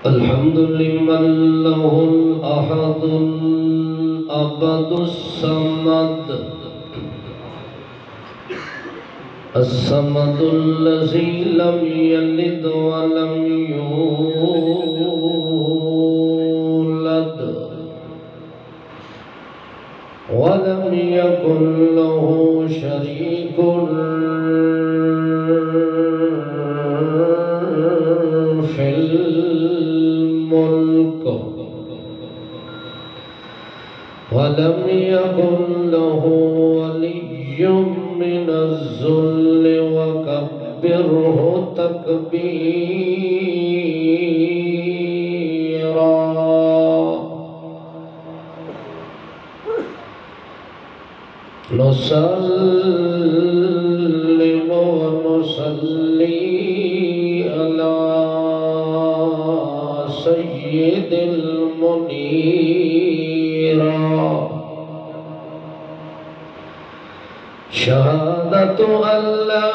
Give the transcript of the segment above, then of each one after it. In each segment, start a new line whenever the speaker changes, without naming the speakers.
الحمد لمن له الأحد الأبد الصمد الصمد الذي لم يلد ولم يولد ولم يكن له شريك في الملك ولم يكن له ولي من الذل وكبره تكبيرا نسلم ونصلي على سيد المنير شهادة أن لا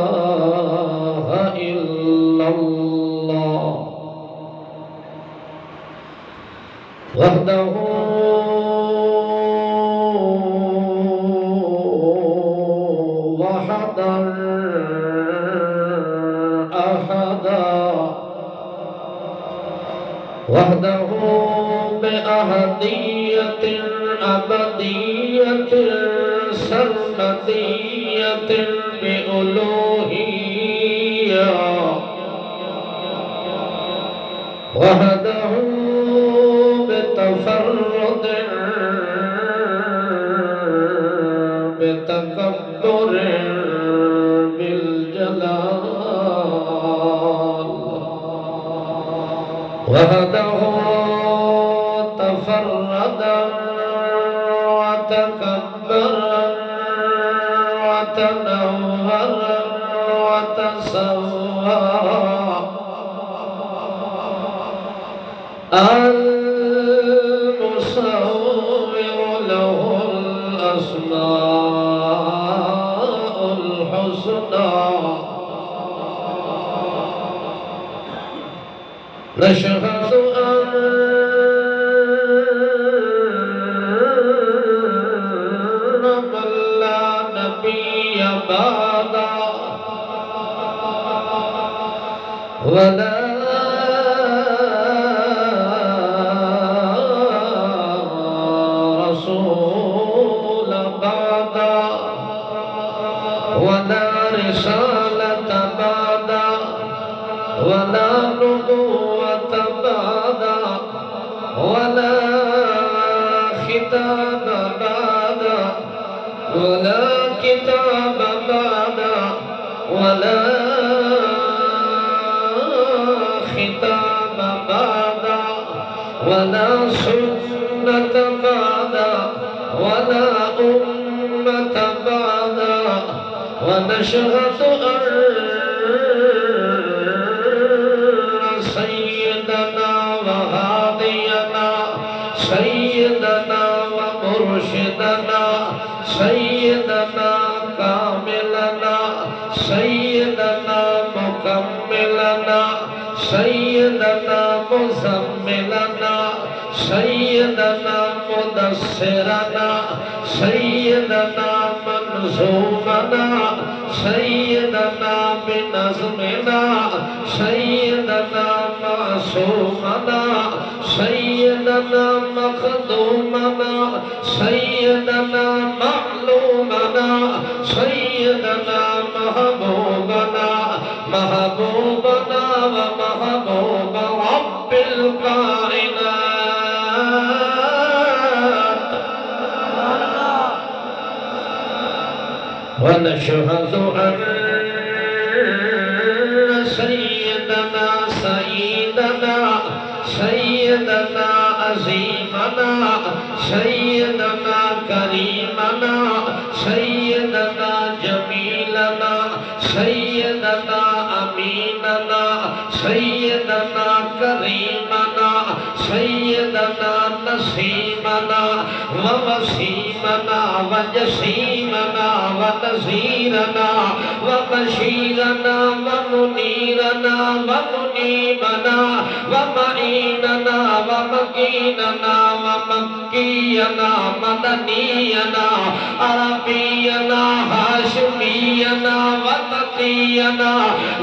إله إلا الله وحده وحدا أحدا وحده بأحدية أبدية سرمدية بألوهية وحده بتفرد بتكبر بالجلال وحده تفرد وتكبر وتنور وتسوى المصور له الأسماء الحسنى نشهد أن من لا نبي بعده ولا رسول بعده ولا رسالة بعده ولا نبوة بعده ولا ختام بعده ولا كتاب بعده ولا ختام بعده ولا سنة بعده ولا أمة بعده ونشهد أن سيدنا وهادينا سيدنا ومرشدنا سيدنا كاملنا سيدنا مكملنا سيدنا مزملنا سيدنا مدثرنا سيدنا منظومنا سيدنا بنظمنا سيدنا معصومنا سيدنا مخدومنا سيدنا معلومنا سيدنا محبوبنا محبوبنا ومحبوب رب الكائنات ونشهد أن سيدنا سيدنا سيدنا عظيمنا سيدنا كريمنا سيدنا جميلنا سيدنا أميننا سيدنا كريمنا سيدنا نسيمنا ووسيمنا حكيمنا وجسيمنا ونذيرنا وبشيرنا ومنيرنا ومنيبنا ومعيننا ومكيننا ومكينا مدنينا عربينا هاشمينا وتقينا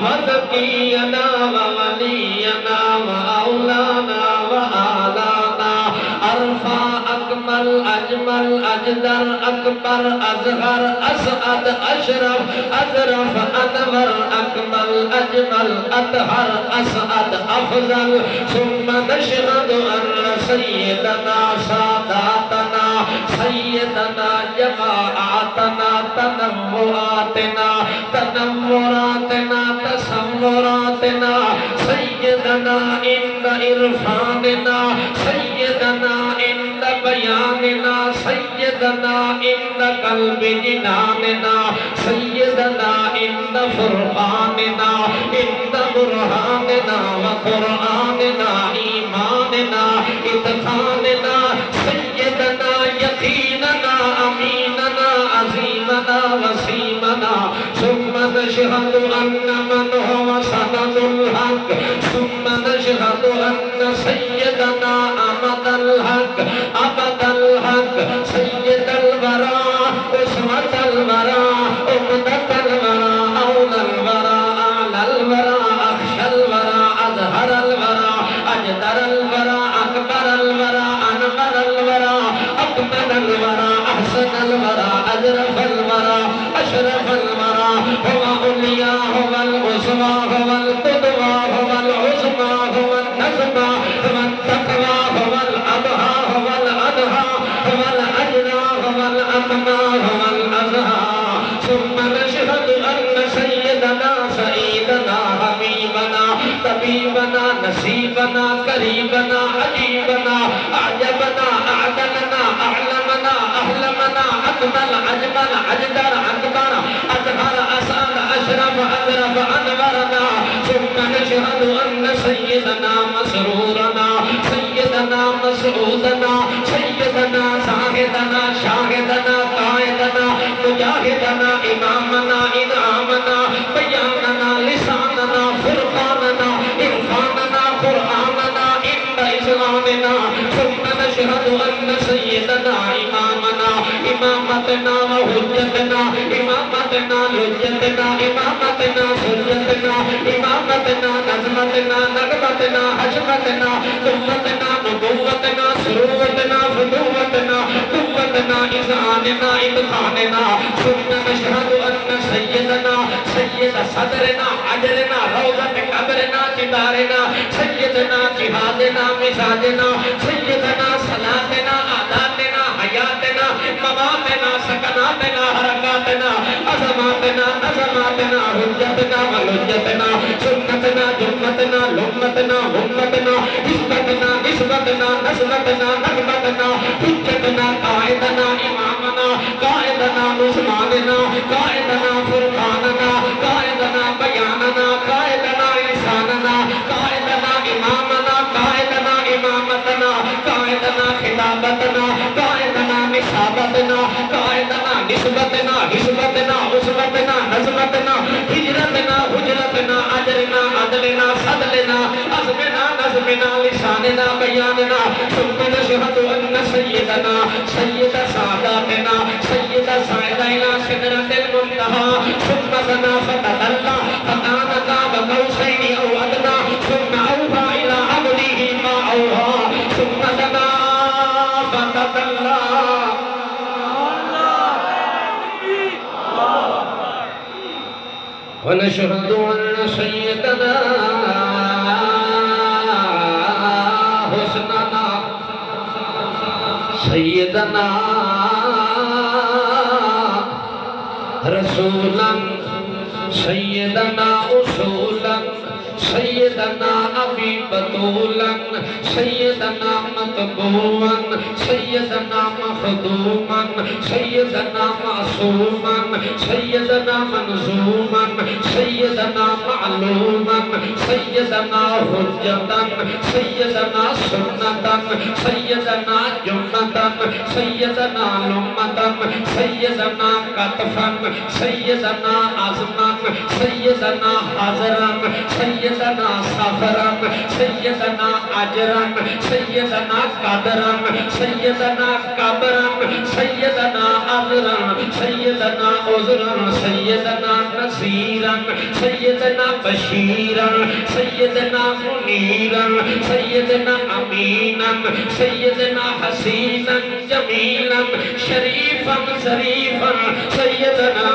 وذكينا وولينا وأولانا وآلانا أرفع أكمل أجمل أجدر أكبر أزهر أسعد أشرف أذرف أنور أكمل أجمل أطهر أسعد أفضل ثم نشهد أن سيدنا ساداتنا سيدنا جماعتنا تنوراتنا تصوراتنا سيدنا عند إرفاننا سيدنا عند بياننا سيدنا عند قلب جناننا سيدنا عند فرقاننا عند برهاننا وقرآننا إيماننا إتقاننا سيدنا يقيننا أميننا عظيمنا وسيمنا ثم نشهد أن من هو سند الحق ثم نشهد أن سيدنا أمد الحق أبد الحق سيد الورى أسوة الورى أمدة الورى أولى الورى أعلى الورى أخشى الورى أظهر الورى أجدر الورى أكبر الورى أنور الورى أكمل الورى أحسن الورى أجرف الورى أشرف الورى هو أولياء هو القصوى هو القدوى هو العظمى هو النظمى هو التقوى هو الأضحى هو الأضحى هو الأجرى هو الأقمى هو الأزهى ثم نشهد أن سيدنا سيدنا حبيبنا طبيبنا نصيبنا قريبنا عجيبنا أعجبنا أعدلنا أعلمنا أهلمنا أكمل أجمل أجدر أكبر أظهر أسأل أشرف أذرف أنورنا ثم نشهد أن سيدنا مسرورنا سيدنا مسعودنا سيدنا ساهدنا شاهدنا قائدنا مجاهدنا إمامنا إنعامنا بياننا لساننا فرقاننا إرفاننا قرآننا عند إسلامنا ثم نشهد أن سيدنا إمامنا إمامتنا وحجتنا إمامتنا لجتنا إمامتنا سجتنا إمامتنا نظمتنا نغمتنا حشمتنا ثمتنا نبوتنا سروتنا فتوتنا قوتنا إذعاننا إدخاننا ثم نشهد أن سيدنا سيد صدرنا عجلنا روضة قبرنا جدارنا سيدنا جهادنا مزاجنا سيدنا صلاتنا عاداتنا حياتنا مماتنا سکناتنا حرکاتنا عظماتنا نظماتنا حجتنا ولجتنا سنتنا جمتنا لمتنا همتنا حسبتنا نسبتنا نسبتنا نقبتنا حجتنا قائدنا امامنا قائدنا عثماننا قائدنا فرقاننا قائدنا بیاننا قائدنا لساننا قائدنا امامنا قائدنا امامتنا قائدنا خطابتنا قائدنا نسابتنا قائدنا نسبتنا حسبتنا عصبتنا نظمتنا ہجرتنا حجرتنا عجرنا عدلنا صدلنا عزمنا نظمنا لساننا بیاننا ثم نشهد أن سيدنا سيد ساداتنا سيد سعدنا سدرة المنتهى ثم دنا فتدلى فكان قاب قوسين أو أدنى ثم أوحى إلى عبده ما أوحى ثم دنا فتدلى ونشهد أن سيدنا حسننا سيدنا رسولا سيدنا أصولا سیدنا ابی بطولا سیدنا مطبوعا سیدنا مخدوما سیدنا معصوما سیدنا منظوما سیدنا معلوما سیدنا حجتا سیدنا سنتا سیدنا جمتا سیدنا لمتا سیدنا قطفا سیدنا عظما سیدنا حضرا سیدنا سفرا سیدنا عجرا سیدنا قدرا سیدنا قبرا سیدنا عذرا سیدنا عذرا سیدنا نصیرا سیدنا بشیرا سیدنا منیرا سیدنا امینا سیدنا حسینا جمیلا شریفا ظریفا سیدنا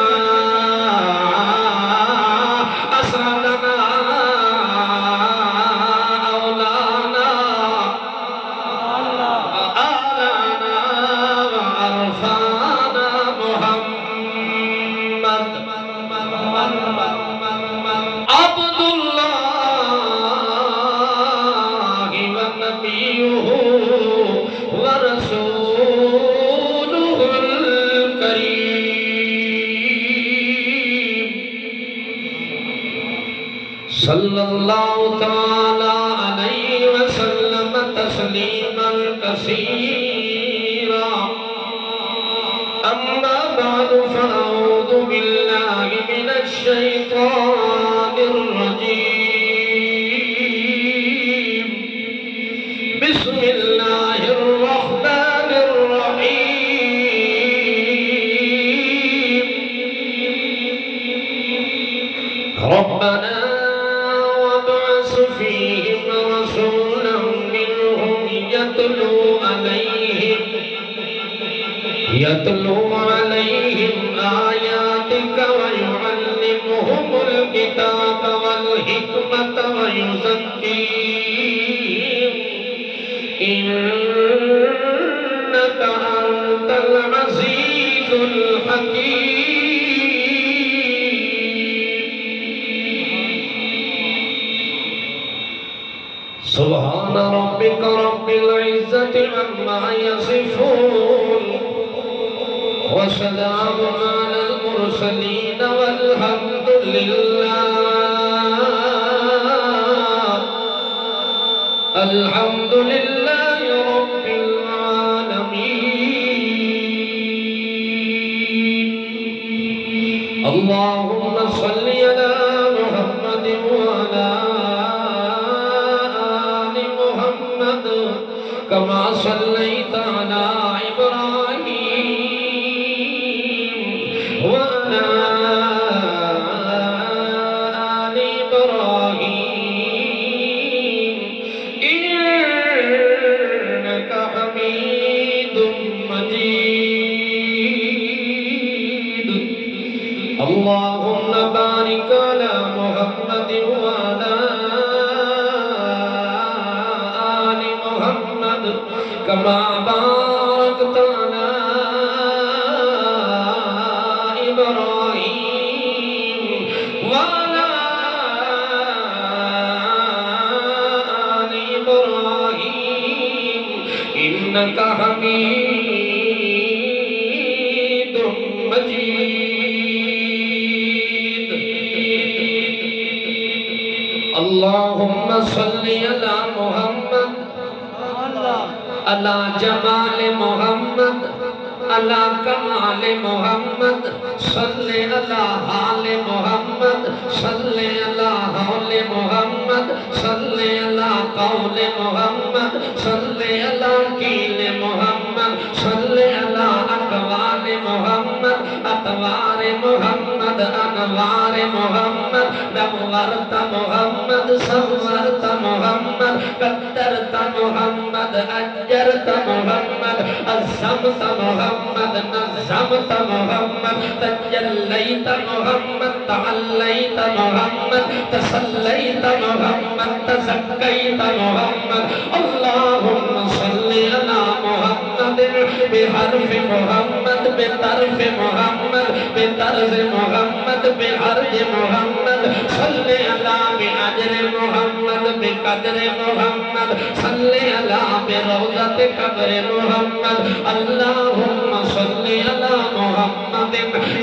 اسعدنا اولانا آلانا وعرفانا محمد عبد اللہ ونبیہ ورسولہ الکریم صلی اللہ تعالی علیہ وسلم تسلیما کثیرا اما بعد فاعوذ باللہ من الشیطان الرجیم بسم اللہ الرحمن الرحیم ربنا وابعث فيهم رسولا منهم يتلو عليهم آياتك ويعلمهم الكتاب والحكمة ويزكيهم إنك أنت العزيز الحكيم سبحان ربك رب العزة عما يصفون وسلام على المرسلين والحمد لله الحمد لله رب العالمين اللهم صل على محمد وعلى آل محمد كما صليت على إبراهيم وعلى آل إبراهيم إنك حميد مجيد اللهم بارك على محمد وعلى آل محمد كما باركت على إبراهيم وعلى آل إبراهيم إنك حميد مجيد اللهم صل على محمد على جمال محمد على كمال محمد صل على حال محمد صل على حول محمد صل على قول محمد صل على قيل محمد صل على أقوال محمد أطوار محمد أنوار محمد نورت محمد صورت محمد قدرت محمد أجرت محمد عظمت محمد نظمت محمد تجليت محمد تعليت محمد تسليت محمد تزكيت محمد اللهم صل على محمد بحرف محمد بطرف محمد بطرز محمد محمد بعرض محمد صلی اللہ بعجر محمد بقدر محمد صلی اللہ بروضت قبر محمد اللہم صلی اللہ محمد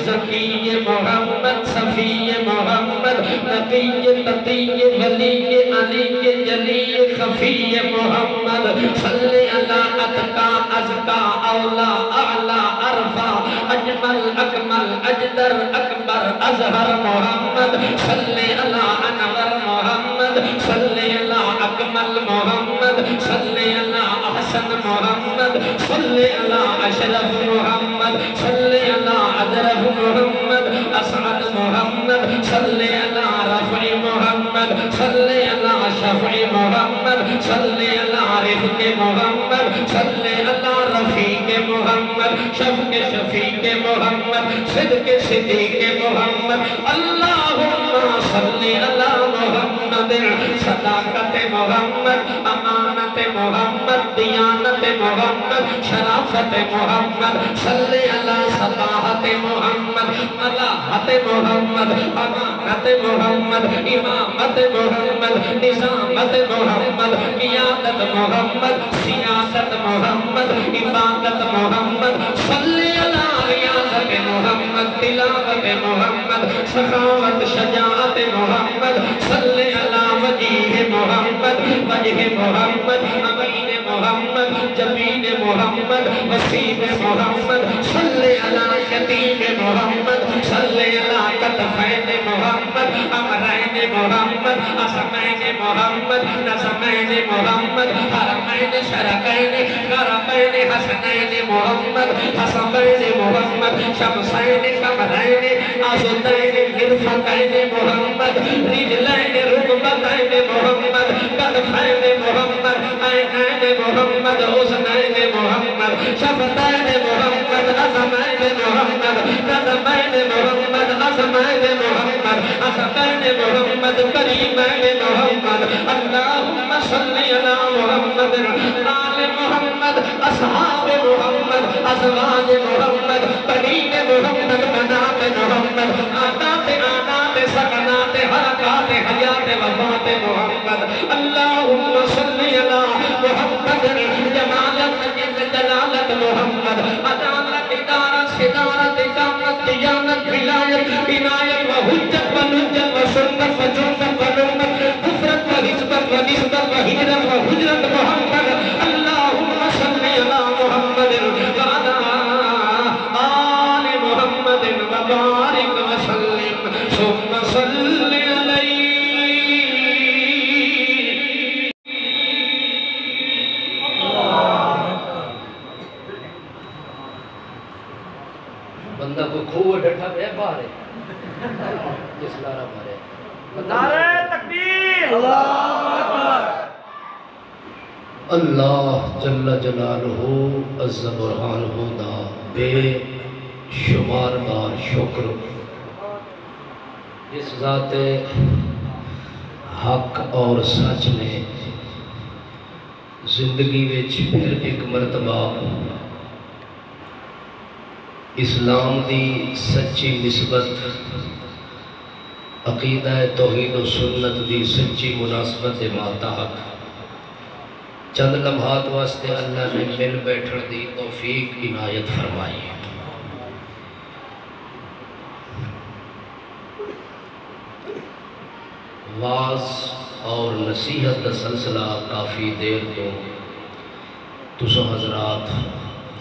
زکی محمد صفی محمد نقی تقی ولی علی جلی خفی محمد صلی اللہ اتقا ازکا اولا اعلا عرفا اجمل اکمل اجدر اکبر ازہر محمد صلی اللہ انور محمد صلی اللہ اکمل محمد صلی اللہ احسن محمد صلی اللہ اشرف محمد صلی اللہ اظرف محمد اسعد محمد صلی اللہ رفع محمد صلی اللہ شفع محمد صلی اللہ رفق محمد صلی اللہ رفیق محمد شفق شفیق محمد صدق صدیق محمد اللہم صلی اللہ محمد صداقت محمد امانت محمد دیانت محمد شرافت محمد صلی اللہ صلاحت محمد ملاحت محمد امانت محمد امامت محمد نظامت محمد قیادت محمد سیاست محمد عبادت محمد صلی اللہ ریاضت محمد تلاوت محمد سخاوت شجاعت محمد صلی اللہ وجیہ محمد وجہ محمد امین محمد جبین محمد وسیم محمد صلی اللہ یتیم محمد صلی اللہ کتفین محمد امرین محمد اسمین محمد نظمین محمد حرمین شرقین غربین حسنین محمد حسبین محمد شمسین قمرین آزدین غرفتین محمد رجلین رکبتین محمد کتفین محمد عینین محمد حسنین محمد شفتین محمد عظمین محمد نظمین محمد عظمین محمد عظمین محمد کریمین محمد اللہم صلی اللہ محمد آل محمد اصحاب محمد ازواج محمد بنین محمد بنات محمد آدات آنات سکنات حرکات حیات وفات محمد اللہم صلی اللہ محمد جمالت جلالت محمد عدالت ادارت صدارت اقامت دیانت ولایت عنایت و حجت و نجت و سنت و جنت و نعمت غفرت و حسبت و نسبت و حجرت و حجرت محمد اللہم صلی اللہ محمد وعلا آل محمد وبارک وسلم ثم صلی علیہ بندہ کو کھوہ ڈٹھا پہ باہر ہے جس لارہ مارے نعرہ تکبیر اللہ اکبر اللہ جل جلالہ عز برہانہ دا بے شمار بار شکر اس ذات حق اور سچ نے زندگی وچ پھر ایک مرتبہ اسلام دی سچی نسبت عقیدہ توحید و سنت دی سچی مناسبت ماتحت چند لمحات واسطے اللہ نے مل بیٹھن دی توفیق عنایت فرمائی ہے۔ واز اور نصیحت کا سلسلہ کافی دیر تو حضرات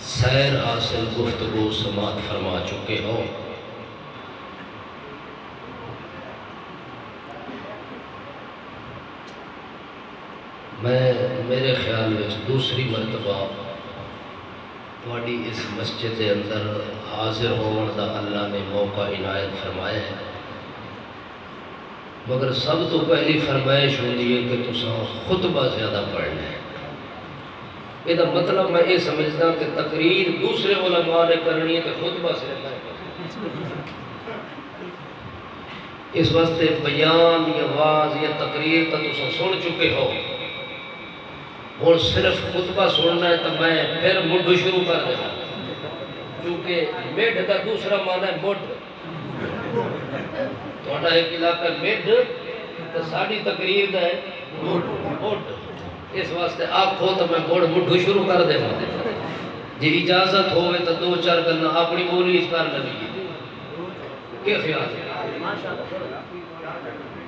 سیر حاصل گفتگو سماعت فرما چکے ہو۔ میں میرے خیال میں دوسری مرتبہ تھوڑی اس مسجد کے اندر حاضر ہون دا اللہ نے موقع عنایت فرمایا ہے، مگر سب تو پہلی فرمائش ہوتی ہے کہ تساں خطبہ زیادہ پڑھنا ہے۔ یہ مطلب میں یہ سمجھتا کہ تقریر دوسرے علماء نے کرنی ہے کہ خطبہ سے رہتا ہے۔ اس واسطے بیان یا واز یا تقریر تو تساں سن چکے ہو، اور صرف خطبہ سننا ہے تو میں پھر مڈ شروع کر دینا، کیونکہ میڈ کا دوسرا معنی ہے مڈ، تھوڑا ایک علاقہ مڈ تو ساڑی تقریر دا ہے مڈ، اس واسطے آکھو تو میں مڈھو شروع کر دے گا جی اجازت ہوئے تو دو چار گلنا اپنی بولی اس کار لگی کیا خیال ہے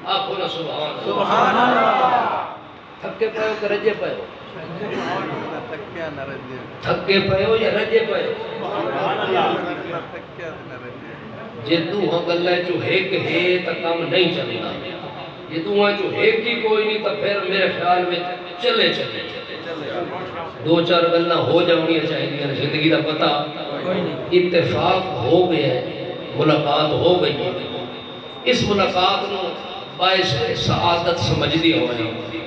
آکھو نا سبحان اللہ تھکے پائے کہ رجے پائے تھکے پائے ہو یا رجے پائے جے دو ہاں گلہ جو ایک ہے تا کام نہیں چلنا یہ دو ہاں جو ایک ہی کوئی نہیں تا پھر میرے خیال میں چلے دو چار گلہ ہو جاؤنی چاہیے زندگی دا پتہ اتفاق ہو گیا ہے ملاقات ہو گئی ہے اس ملاقات میں باعث سعادت سمجھ دی ہونی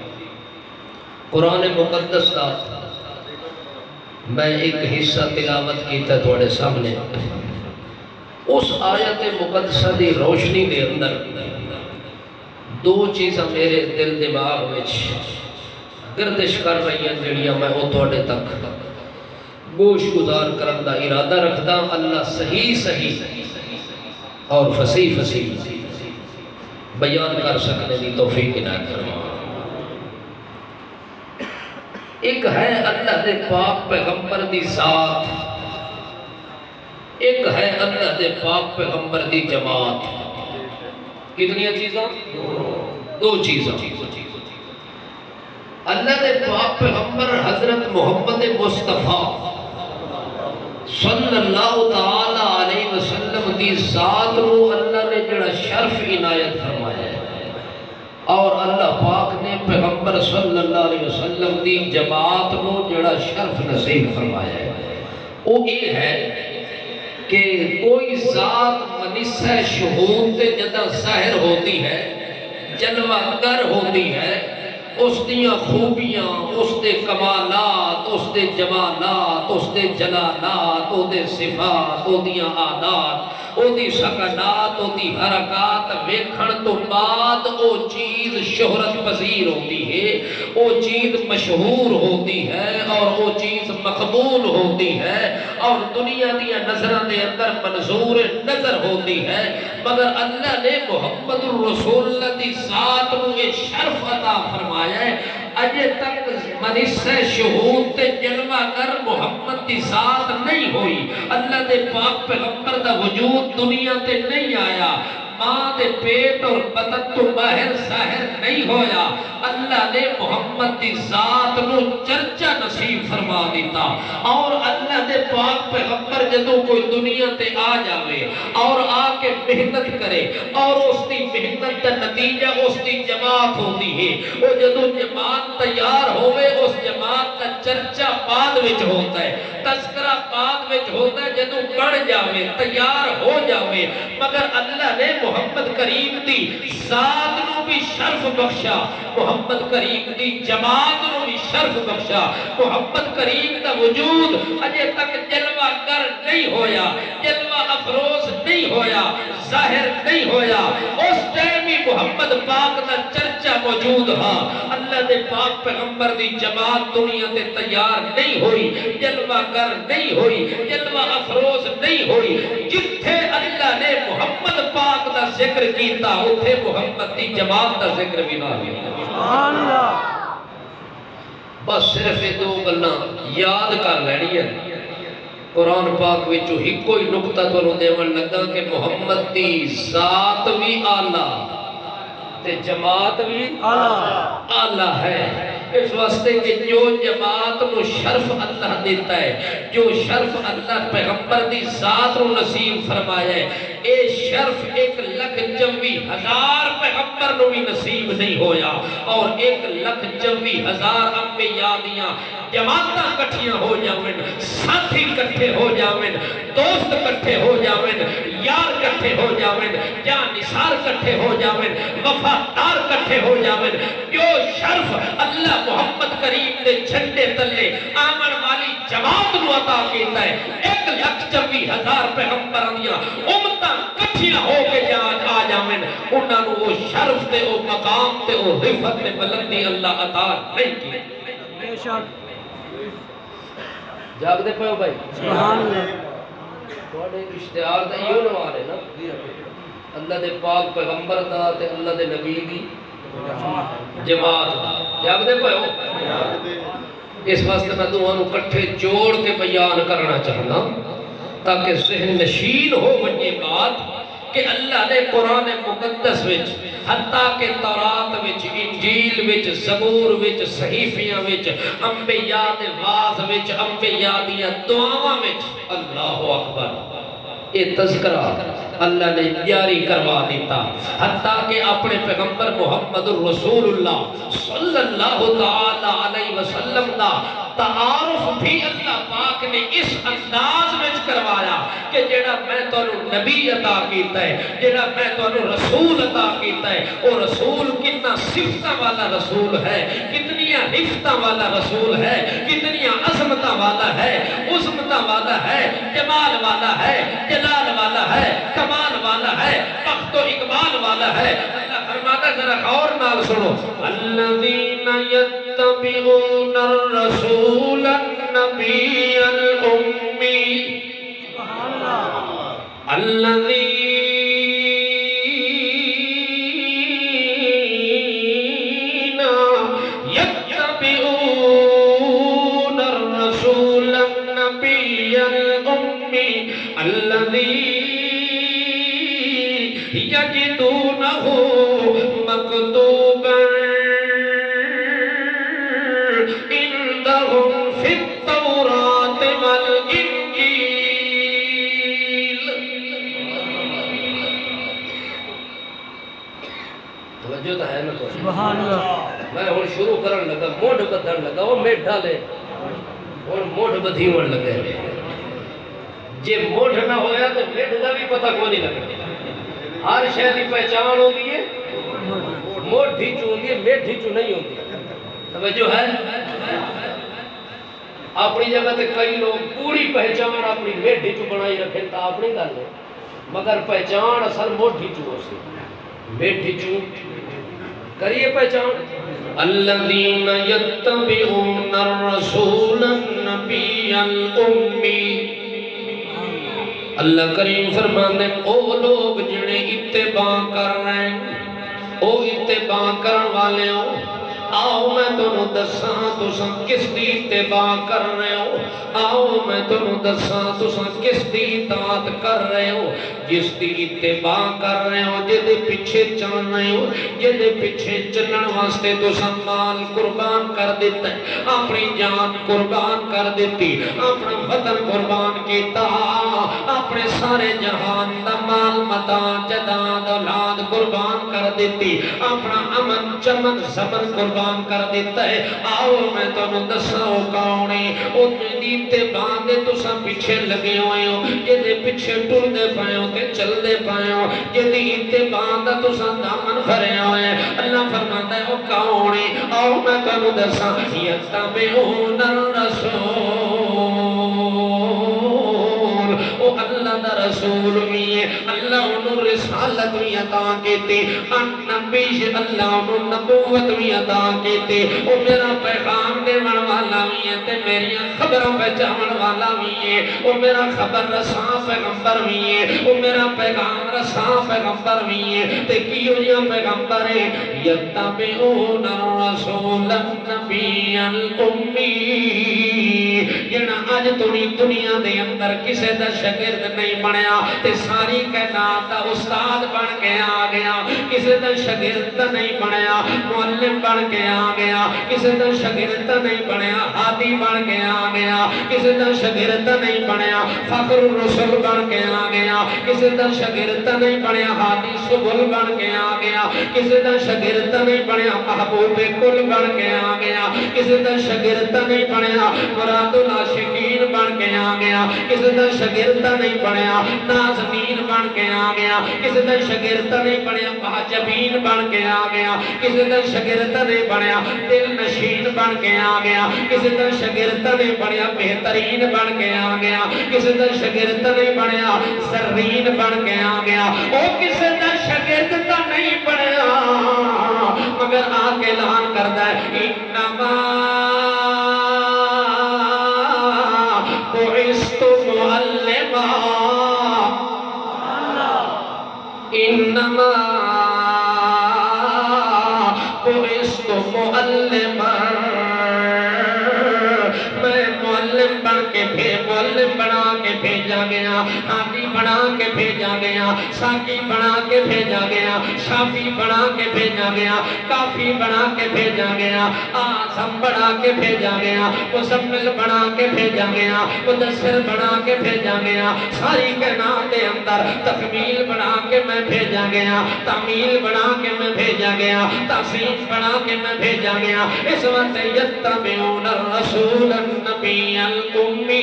قرآن مقدس دا میں ایک حصہ تلاوت کیتا تھوڑے سامنے اس آیت مقدسہ دی روشنی دے اندر دو چیزاں میرے دل دماغ میں گردش کر رہی ہیں جڑیاں میں وہ تھوڑے تک گوش گزار کرن دا ارادہ رکھدا اللہ صحیح اور فصیح بیان کر سکنے دی توفیق عنایت فرما ایک ہے اللہ دے پاک پیغمبر دی ذات ایک ہے اللہ دے پاک پیغمبر دی جماعت کتنی چیزاں دو چیزاں اللہ دے پاک پیغمبر حضرت محمد مصطفیٰ صلی اللہ تعالیٰ علیہ وسلم دی ذات رو اللہ نے جڑا شرف عنایت فرمایا ہے اور اللہ پاک نے پیغمبر صلی اللہ علیہ وسلم دی جماعت رو جڑا شرف نصیب فرمایا ہے وہ یہ ہے کہ کوئی ذات منصہ شہود تے جدہ ظاہر ہوتی ہے جلوہ گر ہوتی ہے اس دیاں خوبیاں اس دے کمالات اس دے جمالات اس دے جلالات او دے صفات او دیاں عادات او دی سکنات او دی حرکات ویکھن تو بعد او چیز شہرت پذیر ہوتی ہے او چیز مشہور ہوتی ہے اور او چیز مقبول ہوتی ہے اور دنیا دیا نظران دے اندر منظور نظر ہوتی ہے مگر اللہ نے محمد الرسول اللہ دی ذات کو یہ شرف عطا فرمایا ہے اجے تک منصہ شہود تے جلوہ گر محمد دی ذات نہیں ہوئی اللہ دے پاک پیغمبر دا وجود دنیا تے نہیں آیا ماں دے پیٹ اور بطن تو باہر ظاہر نہیں ہویا اللہ نے محمد دی ذات نو چرچا نصیب فرما دیتا اور اللہ دے پاک پیغمبر جدو کوئی دنیا تے آ جاوے اور آ کے محنت کرے اور اس دی محنت دا نتیجہ اس دی جماعت ہوتی ہے وہ جدو جماعت تیار ہوئے اس جماعت کا چرچا بعد وچ ہوتا ہے تذکرہ بعد وچ ہوتا ہے جدو بڑھ جاوے تیار ہو جاوے مگر اللہ نے محمد کریم دی ذات نو بھی شرف بخشا محمد کریم دی جماعت نو بھی شرف بخشا محمد کریم دا وجود اجے تک جلوہ گر نہیں ہویا جلوہ افروز نہیں ہویا ظاہر نہیں ہویا اس ٹائم ہی محمد پاک دا چرچا موجود ہاں اللہ دے پاک پیغمبر دی جماعت دنیا تے تیار نہیں ہوئی جلوہ گر نہیں ہوئی جلوہ افروز نہیں ہوئی جتھے اللہ نے محمد پاک دا ذکر کیتا اتھے محمد دی جماعت دا ذکر بھی نہ ہوئی بس صرف دو گلنا یاد کر لینی ہے قرآن پاک وچو ہی کوئی نقطہ تو دیون لگا کہ محمد دی ذات بھی آلہ تے جماعت بھی آلہ ہے اس واسطے کہ جو جماعت نو شرف اللہ دیتا ہے جو شرف اللہ پیغمبر دی ذات نو نصیب فرمایا ہے اے شرف 1,54,000 پیغمبر نو بھی نصیب نہیں ہویا اور 1,54,000 انبیاء دیاں جماعتاں کٹھیاں ہو جاویں ساتھی کٹھے ہو جاویں دوست کٹھے ہو جاویں یار کٹھے ہو جاویں جان نثار کٹھے ہو جاویں وفادار کٹھے ہو جاویں جو شرف اللہ محمد کریم دے جھنڈے تلے آمن والی جماعت نو عطا کیتا ہے 1,54,000 پیغمبران دیا امتاں کٹھیاں ہو کے آ جاویں انہاں نو وہ شرف تے وہ مقام تے وہ رفت تے بلندی اللہ عطا نہیں کی بے شک جاگ دے پہو بھائی سبحان اللہ تھوڑے اشتہار دا یہ نوارے نا اللہ دے پاک پیغمبر دا تے اللہ دے نبی دی جماعت دا یاد دے پہو اس واسطے میں دونوں کٹھے جوڑ کے بیان کرنا چاہنا تاکہ ذہن نشین ہو ونجے بات کہ اللہ نے قرآن مقدس وچ حتیٰ کہ تورات وچ انجیل وچ زبور وچ صحیفیاں وچ انبیاء دے واز وچ انبیاء دیاں دعاواں وچ اللہ اکبر یہ تذکرہ اللہ نے جاری کروا دیتا حتیٰ کہ اپنے پیغمبر محمد الرسول اللہ صلی اللہ تعالی علیہ وسلم دا تعارف بھی اللہ پاک نے اس انداز میں کروایا کہ جڑا میں تو نبی عطا کیتا ہے جڑا میں تو رسول عطا کیتا ہے وہ رسول کتنا صفتہ والا رسول ہے کتنیاں حفتہ والا رسول ہے کتنیاں عظمتہ والا ہے عظمتہ والا ہے جمال والا ہے جلال والا ہے کمال والا ہے بخت و اقبال والا ہے اللہ فرماتا ہے ذرا غور نال سنو الذین یتبعون الرسول النبی الامی الذین یتبعون الرسول النبی الامی الذی یجدونہ مکتوبا عندہم فی التوراۃ والانجیل توجہ تو ہے نا تو سبحان اللہ میں ہوں شروع کرن لگا موڑ بدھن لگا وہ میٹھا لے اور موڑ بدھی ہونے لگے جے موڑ نہ ہویا تو میٹھ کا بھی پتہ کو نہیں لگا ہر شہر کی پہچان ہوگی ہے موٹھی چو ہوگی ہے میٹھی چو نہیں ہوگی توجہ ہے اپنی جگہ تے کئی لوگ پوری پہچان اپنی میٹھی چو بنائی رکھیں تا اپنی گل ہے مگر پہچان اصل موٹھی چو ہو سی میٹھی چو کریے پہچان الذین یتبعون الرسول النبی الامی اللہ کریم فرمانے او لوگ جنہیں اتباع کر رہے ہیں او اتباع کرن والے ہو آؤ میں تنہوں دساں تساں کس دی اتباع کر رہے ہو آؤ میں تنہوں دساں تساں کس دی اطاعت کر رہے ہو جس دی اتباع کر رہے ہو جدے پیچھے چل رہے ہو جدے پیچھے چلن واسطے تساں مال قربان کر دیتا ہے اپنی جان قربان کر دیتی اپنا وطن قربان کیتا اپنے سارے جہان دا مال متاع جداد اولاد قربان کر دیتی اپنا امن چمن زمن قربان کر دیتا ہے آؤ میں تنہوں دساؤ کاؤنی او دیتے باندے تساں پیچھے لگے ہوئے ہو جدے پیچھے ٹر دے پائے ہو تے چل دے پائے ہو جدے دیتے باندہ تساں دامن بھرے ہوئے اللہ فرماتا ہے او کاؤنی آؤ میں تنہوں دساں یتبعون الرسول او اللہ دا رسول بھی ہے اللہ انہوں رسالت بھی عطا کیتے النبی اللہ انہوں نبوت بھی عطا کیتے او میرا پیغام دے من والا بھی ہے تے میری خبروں پہ جاون والا بھی ہے او میرا خبر رساں پیغمبر بھی ہے او میرا پیغام رساں پیغمبر بھی ہے تے کیوں یہ پیغمبر ہے یتبعون الرسول النبی الامی جنہ آج تھوڑی دنیا دے اندر کسے دا شاگرد نہیں بنیا تے ساری کائنات دا استاد بن کے آ گیا کسے دا شاگرد نہیں بنیا معلم بن کے آ گیا کسے دا شاگرد نہیں بنیا ہادی بن کے آ گیا کسے دا شاگرد نہیں بنیا فخر الرسل بن کے آ گیا کسے دا شاگرد نہیں بنیا ہادی سبل بن کے آ گیا کسے دا شاگرد نہیں بنیا محبوب کل بن کے آ گیا کسے دا شاگرد نہیں بنیا مراد العاشقین بن کے آ گیا کسے دا شاگرد نہیں بنیا نازنین بن کے آ گیا کسے دا شاگرد نہیں بنیا محجبین بن کے آ گیا کسے دا شاگرد نہیں بنیا دل نشین بن کے آ گیا کسے دا شاگرد نہیں بنیا بہترین بن کے آ گیا کسے دا شاگرد نہیں بنیا سرین بن کے آ گیا او کسے دا شاگرد نہیں بنیا مگر آ کے اعلان کرتا ہے انما بعثت معلما انما بعثت معلما، میں معلم بنا کے بھیجا گیا، حامی بنا کے بھیجا گیا، ساقی بنا کے بھیجا گیا، شافی بنا کے بھیجا گیا، کافی بنا کے بھیجا گیا، آزم بنا کے بھیجا گیا، مزمل بنا کے بھیجا گیا، مدثر بنا کے بھیجا گیا، ساری کائنات کے اندر تکمیل بنا کے میں بھیجا گیا، تعمیل بنا کے میں بھیجا گیا، تحسین بنا کے میں بھیجا گیا۔ اس وقت یتبعون الرسول النبی الامی،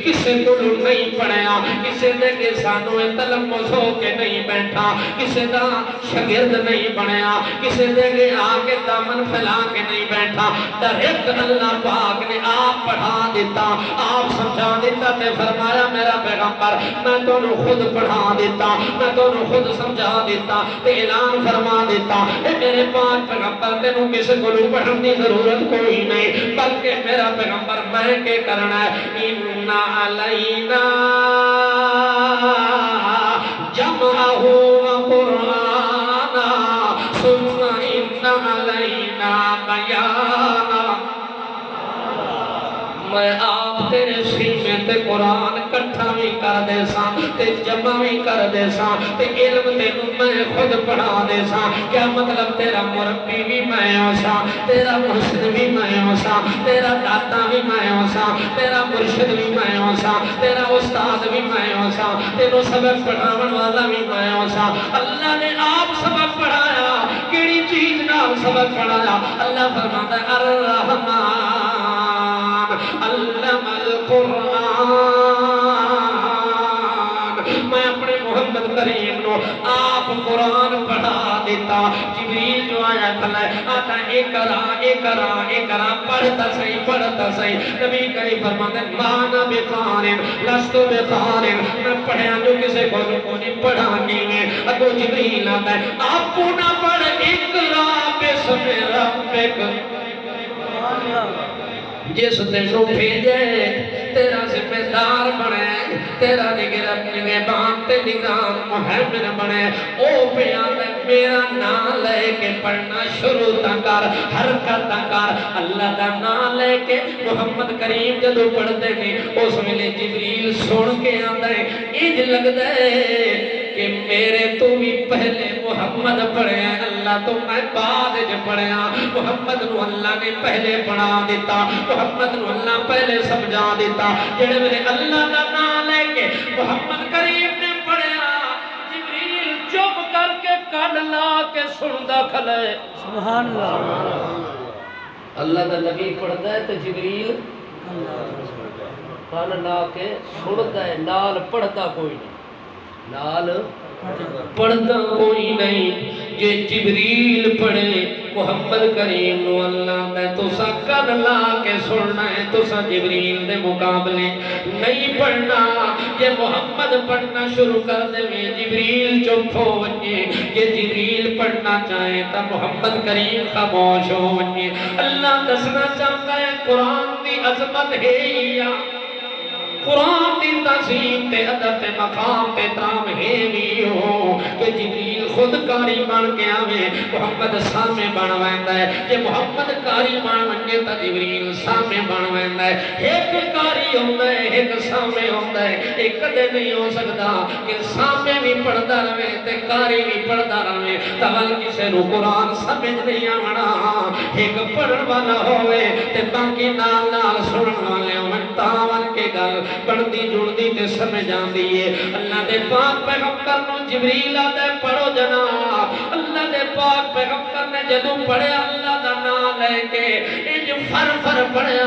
کسے کو نہیں پڑھیا، کسے دے کے سانوے تلمس ہو کے نہیں بیٹھا، کسے دا شگرد نہیں بنیا، کسے دے کے آگے دامن پھیلا کے نہیں بیٹھا، ڈائریکٹ اللہ پاک نے آپ پڑھا دیتا، آپ سمجھا دیتا، تے فرمایا میرا پیغمبر میں تو خود پڑھا دیتا، میں تو خود سمجھا دیتا، تے اعلان فرما دیتا، اے میرے پاک پیغمبر تینوں کسے کو پڑھن دی ضرورت کوئی نہیں، بلکہ میرا پیغمبر میں کے کرنا ہے، ان علینا جمعہ و قرآنا ثم ان علینا بیانا۔ میں آپ تیرے سینے تے قرآن کٹھا بھی کر دے ساں تے جمع بھی کر دے ساں تے علم تینوں میں خود پڑھا دے ساں۔ کیا مطلب تیرا مربی بھی میں ہو ساں، تیرا محسن بھی میں ہو ساں، تیرا داتا بھی میں ہو ساں، تیرا مرشد بھی میں ہو ساں، تیرا استاد بھی میں ہو ساں، تینوں سبق پڑھاون والا بھی میں ہو ساں۔ اللہ نے آپ سبق پڑھایا، کیڑی چیز نال سبق پڑھایا؟ اللہ فرماتا ہے الرحمن علم القرآن۔ میں اپنے محمد کریم نو آپ قرآن پڑھا دیتا، جبریل جو آیا کھلا ہے آتا اقرا پڑھتا صحیح نبی کریم فرماتے ہیں مانا بقارن لستو بقارن، میں پڑھیا جو کسے کو نہیں پڑھانی میں۔ ابو جبریل آتا ہے آپ نہ پڑھ اقرا بسم ربک، جس تینوں بھیجے تیرا ذمہ دار بنے، تیرا نگہبان تے نگران محمد بنے، او بیان میرا نام لے کے پڑھنا شروع کر، حرکت کر۔ اللہ دا نام لے کے محمد کریم جدو پڑھتے ہیں اس ویلے جبریل سن کے آتا ہے، انج لگتا ہے کہ میرے تو بھی پہلے محمد پڑھے، اللہ تو میں بعد جو پڑھیا۔ محمد نو اللہ نے پہلے پڑھا دیتا، محمد نو اللہ پہلے سمجھا دیتا۔ جڑے میرے اللہ کا نام لے کے محمد کریم نے پڑھیا، جبریل چپ کر کے کان لا کے سندا کھلے۔ سبحان اللہ۔ اللہ دا نبی پڑھدا ہے تو جبریل کان لا کے سندا ہے، نال پڑھدا کوئی نہیں، نال پڑھدا کوئی نہیں۔ جے جبریل پڑھے محمد کریم نو اللہ نے تو سا کان لا کے سننا ہے، تو سا جبریل دے مقابلے نہیں پڑھنا۔ جے محمد پڑھنا شروع کر دے میں جبریل چپ ہو ونجے، کہ جبریل پڑھنا چاہے تا محمد کریم خاموش ہو ونجے۔ اللہ دسنا چاہتا ہے قرآن دی عظمت ہے یا قرآن دی تعظیم تے ادب تے مقام تے احترام ہے بھی ہو کہ جبریل خود کاری بن کے آوے، محمد سامنے بن ویندا ہے۔ کہ محمد کاری بن ونجے تا جبریل سامنے بن ویندا ہے۔ ایک کاری ہوندا ہے، ایک سامنے ہوندا ہے، ایک کدے نہیں ہو سکدا کہ سامنے بھی پڑھدا رہے تے کاری بھی پڑھدا رہے، تاول کسے نو قرآن سمجھ نہیں آونا۔ ایک پڑھن والا ہوئے تے باقی نال نال سنن والے ہون، تاول کے گل پڑھدی جڑدی تے سمجھ آندی ہے۔ اللہ دے پاک پیغمبر نو جبریل آتا ہے پڑھو جناب۔ اللہ دے پاک پیغمبر نے جدو پڑھیا اللہ دا نام لے کے انج فر پڑھیا،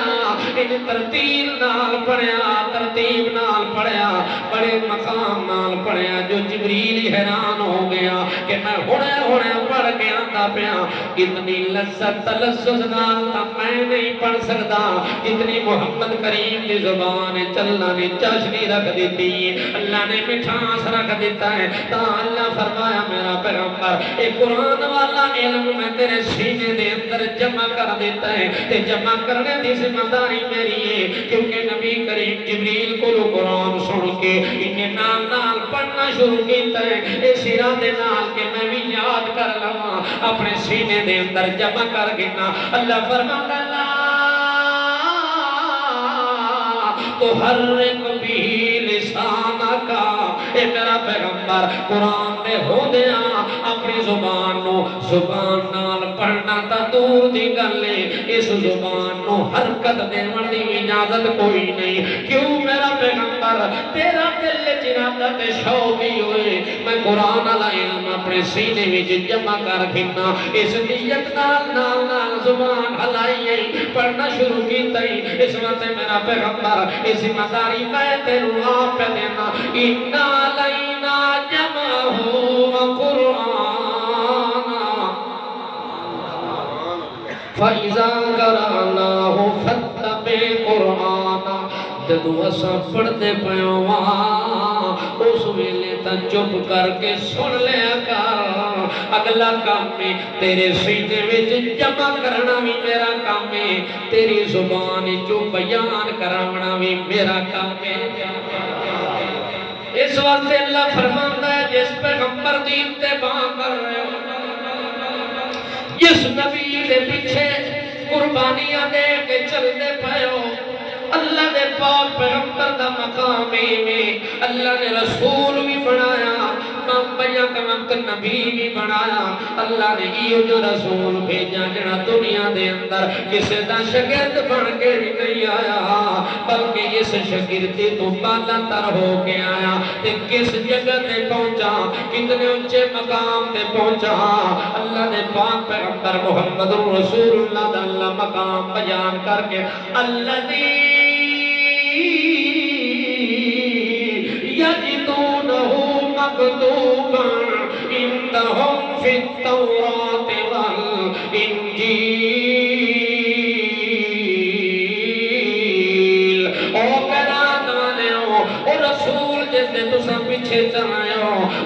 انج ترتیب نال پڑھیا، ترتیب نال پڑھیا، بڑے مقام نال پڑھیا جو جبریل حیران ہو گیا
کہ میں ہونے ہونے پڑھ کے آتا پیا اتنی لذت تلذذ نال میں نہیں پڑھ سکتا اتنی محمد کریم دی زبان چلنا نے چاشنی رکھ دیتی اللہ نے مٹھاس رکھ دیتا ہے تا اللہ فرمایا میرا پیغمبر اے قرآن والا علم میں تیرے سینے دے اندر جمع کر دیتا ہے تے جمع کرنے دی ذمہ داری میری ہے کیونکہ نبی کریم جبریل کو قرآن سن کے انہیں نال نال پڑھنا شروع کیتا ہے اس ارادے نال کہ میں بھی یاد کر لوں اپنے سینے دے اندر جمع کر گنا اللہ فرماتا لا تو ہر ایک بھی لسانہ کا اے میرا پیغمبر قرآن دے ہو دیا اپنی زبان نو زبان نال پڑھنا تا دور دی گلے اس زبان نو حرکت دے دی اجازت کوئی نہیں کیوں میرا پیغمبر تیرا دل چرادت شوقی ہوئے میں قرآن والا علم اپنے سینے وچ جمع کر گھنا اس نیت نال نال نال زبان ہلائی پڑھنا شروع کیتا ہی اس وقت میرا پیغمبر اس ذمہ داری میں تیرو آپ پہ دینا اِنَّا عَلَيْنَا جَمْعَهُ وَقُرْآنَ فَإِذَا قَرَأْنَاهُ فَاتَّبِعْ قُرْآنَ جدو اساں پڑھتے پیوں اس ویلے تا چپ کر کے سن لیا کر اگلا کام میں تیرے سینے وچ جمع کرنا بھی میرا کام ہے تیری زبان جو بیان کراونا بھی میرا کام ہے اس واسطے اللہ فرماتا ہے جس پیغمبر دی اتباع کر رہے ہو جس نبی دے پیچھے قربانیاں دے کے چل دے پائے ہو اللہ نے پاک پیغمبر دا مقامی میں اللہ نے رسول بھی بنایا بیاں کا وقت نبی بھی بنایا اللہ نے یہ جو رسول بھیجا جنا دنیا دے اندر کسے دا شگرد بن کے نہیں آیا بلکہ اس شگردی تو بالا تر ہو کے آیا تے کس جگہ تے پہنچا کتنے اونچے مقام تے پہنچا اللہ نے پاک پیغمبر محمد رسول اللہ دا اللہ مقام بیان کر کے الذی یجدونہ مکتوبا عندهم فی التوراۃ والانجیل او قرآن والے او رسول جس نے تسا پیچھے چلائے